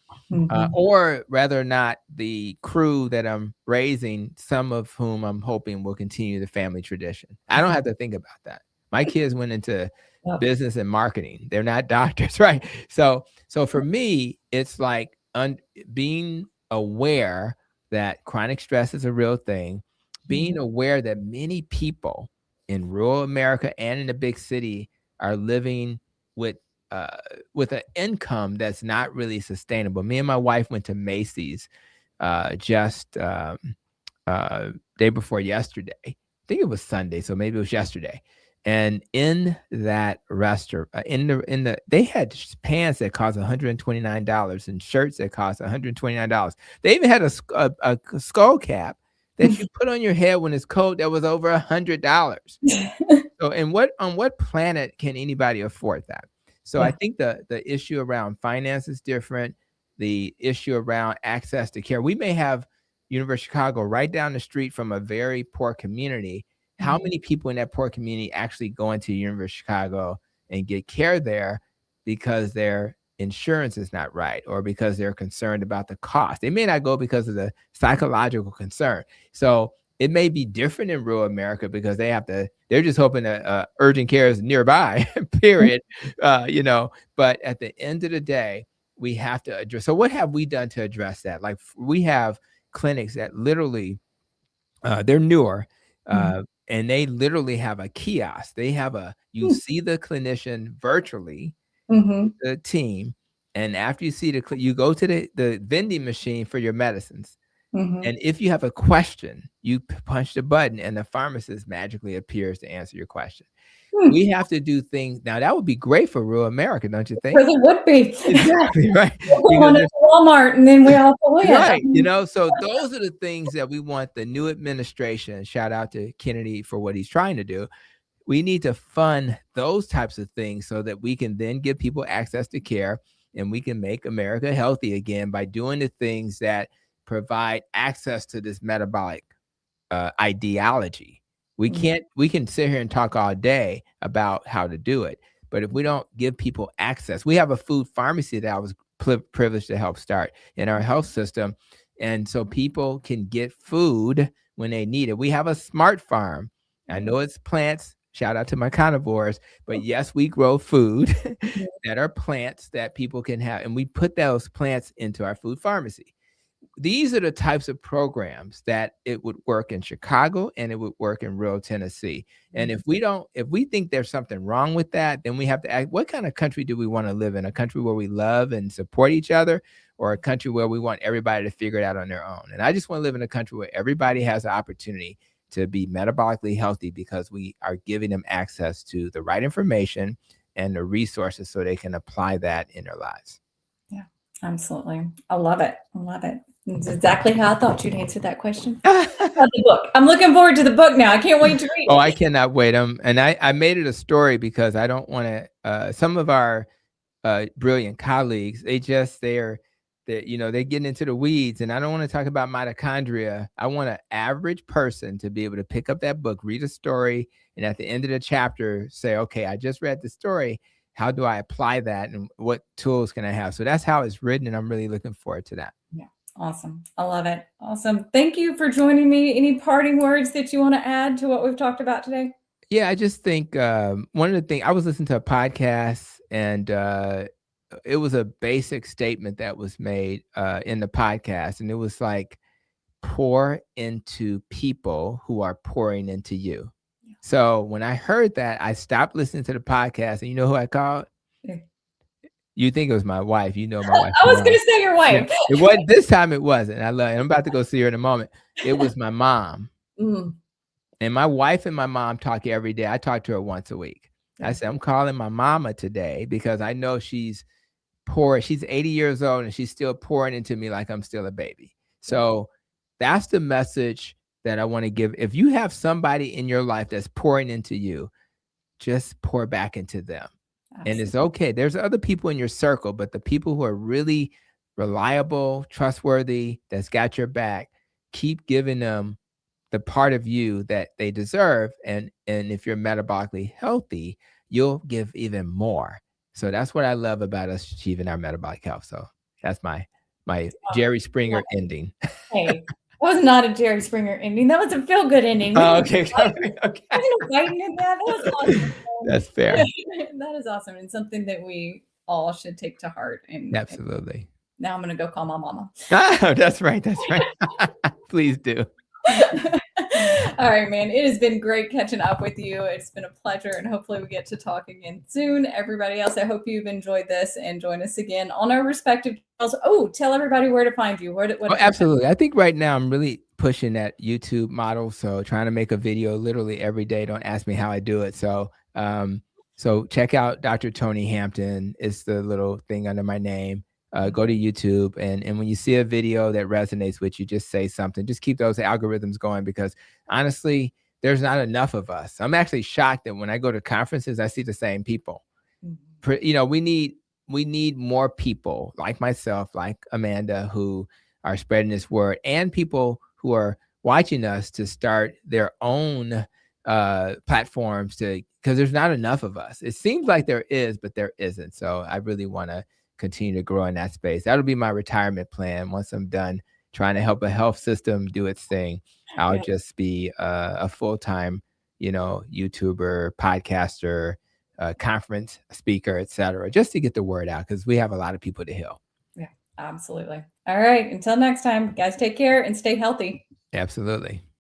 Or rather not the crew that I'm raising, some of whom I'm hoping will continue the family tradition. I don't have to think about that. My kids went into business and marketing. They're not doctors, right? So for me, it's like being aware that chronic stress is a real thing, being aware that many people in rural America and in the big city are living with an income that's not really sustainable. Me and my wife went to Macy's just day before yesterday. I think it was Sunday, so maybe it was yesterday. And in that restaurant, they had pants that cost $129 and shirts that cost $129. They even had a skull cap that you put on your head when it's cold that was over $100. So, on what planet can anybody afford that? So I think the issue around finance is different. The issue around access to care. We may have University of Chicago right down the street from a very poor community. How many people in that poor community actually go into University of Chicago and get care there because their insurance is not right or because they're concerned about the cost? They may not go because of the psychological concern. So it may be different in rural America because they're just hoping that urgent care is nearby, period. But at the end of the day, we have to address. So what have we done to address that? Like we have clinics that literally, they're newer, and they literally have a kiosk. They have you see the clinician virtually, the team, and after you see you go to the vending machine for your medicines. And if you have a question, you punch the button and the pharmacist magically appears to answer your question. We have to do things. Now, that would be great for rural America, don't you think? Because it would be. Exactly, right. We'll go to Walmart and then we all win. Right. So those are the things that we want the new administration, shout out to Kennedy for what he's trying to do. we need to fund those types of things so that we can then give people access to care, and we can make America healthy again by doing the things that provide access to this metabolic ideology. Mm. We can sit here and talk all day about how to do it, but if we don't give people access, we have a food pharmacy that I was privileged to help start in our health system. And so people can get food when they need it. We have a smart farm. I know it's plants. Shout out to my carnivores, but yes, we grow food that are plants that people can have. And we put those plants into our food pharmacy. These are the types of programs that it would work in Chicago and it would work in rural Tennessee. And if we think there's something wrong with that, then we have to ask, what kind of country do we want to live in? A country where we love and support each other, or a country where we want everybody to figure it out on their own? And I just want to live in a country where everybody has the opportunity to be metabolically healthy because we are giving them access to the right information and the resources so they can apply that in their lives. Yeah, absolutely. I love it. I love it. It's exactly how I thought you'd answer that question. The book. I'm looking forward to the book now. I can't wait to read it. Oh, I cannot wait. And I made it a story because I don't want to. Some of our brilliant colleagues, they're getting into the weeds, and I don't want to talk about mitochondria. I want an average person to be able to pick up that book, read a story, and at the end of the chapter say, okay, I just read the story. How do I apply that, and what tools can I have? So that's how it's written, and I'm really looking forward to that. Yeah. Awesome. I love it. Awesome. Thank you for joining me. Any parting words that you want to add to what we've talked about today? Yeah, I just think one of the things, I was listening to a podcast, and it was a basic statement that was made in the podcast, and it was like, pour into people who are pouring into you. Yeah. So when I heard that, I stopped listening to the podcast, and you know who I called? Yeah. You think it was my wife. You know my wife. I was going to say your wife. Yeah, it wasn't this time. It wasn't. I love it. I'm about to go see her in a moment. It was my mom. And my wife and my mom talk every day. I talk to her once a week. I said, I'm calling my mama today because I know she's poor. She's 80 years old and she's still pouring into me like I'm still a baby. So that's the message that I want to give. If you have somebody in your life that's pouring into you, just pour back into them. Absolutely. And it's okay. There's other people in your circle, but the people who are really reliable, trustworthy, that's got your back, keep giving them the part of you that they deserve. And if you're metabolically healthy, you'll give even more. So that's what I love about us achieving our metabolic health. So that's my Jerry Springer ending. Hey, that was not a Jerry Springer ending. That was a feel-good ending. Oh, okay. Okay. There's no fighting in that. That was awesome. That's fair. That is awesome, and something that we all should take to heart. And absolutely. Now I'm going to go call my mama. Oh, that's right. That's right. Please do. All right, man. It has been great catching up with you. It's been a pleasure, and hopefully we get to talk again soon. Everybody else, I hope you've enjoyed this, and join us again on our respective channels. Oh, tell everybody where to find you. Absolutely. I think right now I'm really pushing that YouTube model. So trying to make a video literally every day. Don't ask me how I do it. So check out Dr. Tony Hampton. It's the little thing under my name. Go to YouTube, and when you see a video that resonates with you, just say something. Just keep those algorithms going, because honestly, there's not enough of us. I'm actually shocked that when I go to conferences, I see the same people. We need more people like myself, like Amanda, who are spreading this word, and people who are watching us to start their own platforms, because there's not enough of us. It seems like there is, but there isn't. So I really want to continue to grow in that space. That'll be my retirement plan. Once I'm done trying to help a health system do its thing, I'll just be a full-time, YouTuber, podcaster, conference speaker, etc., just to get the word out, because we have a lot of people to heal. Yeah, absolutely. All right. Until next time, guys, take care and stay healthy. Absolutely.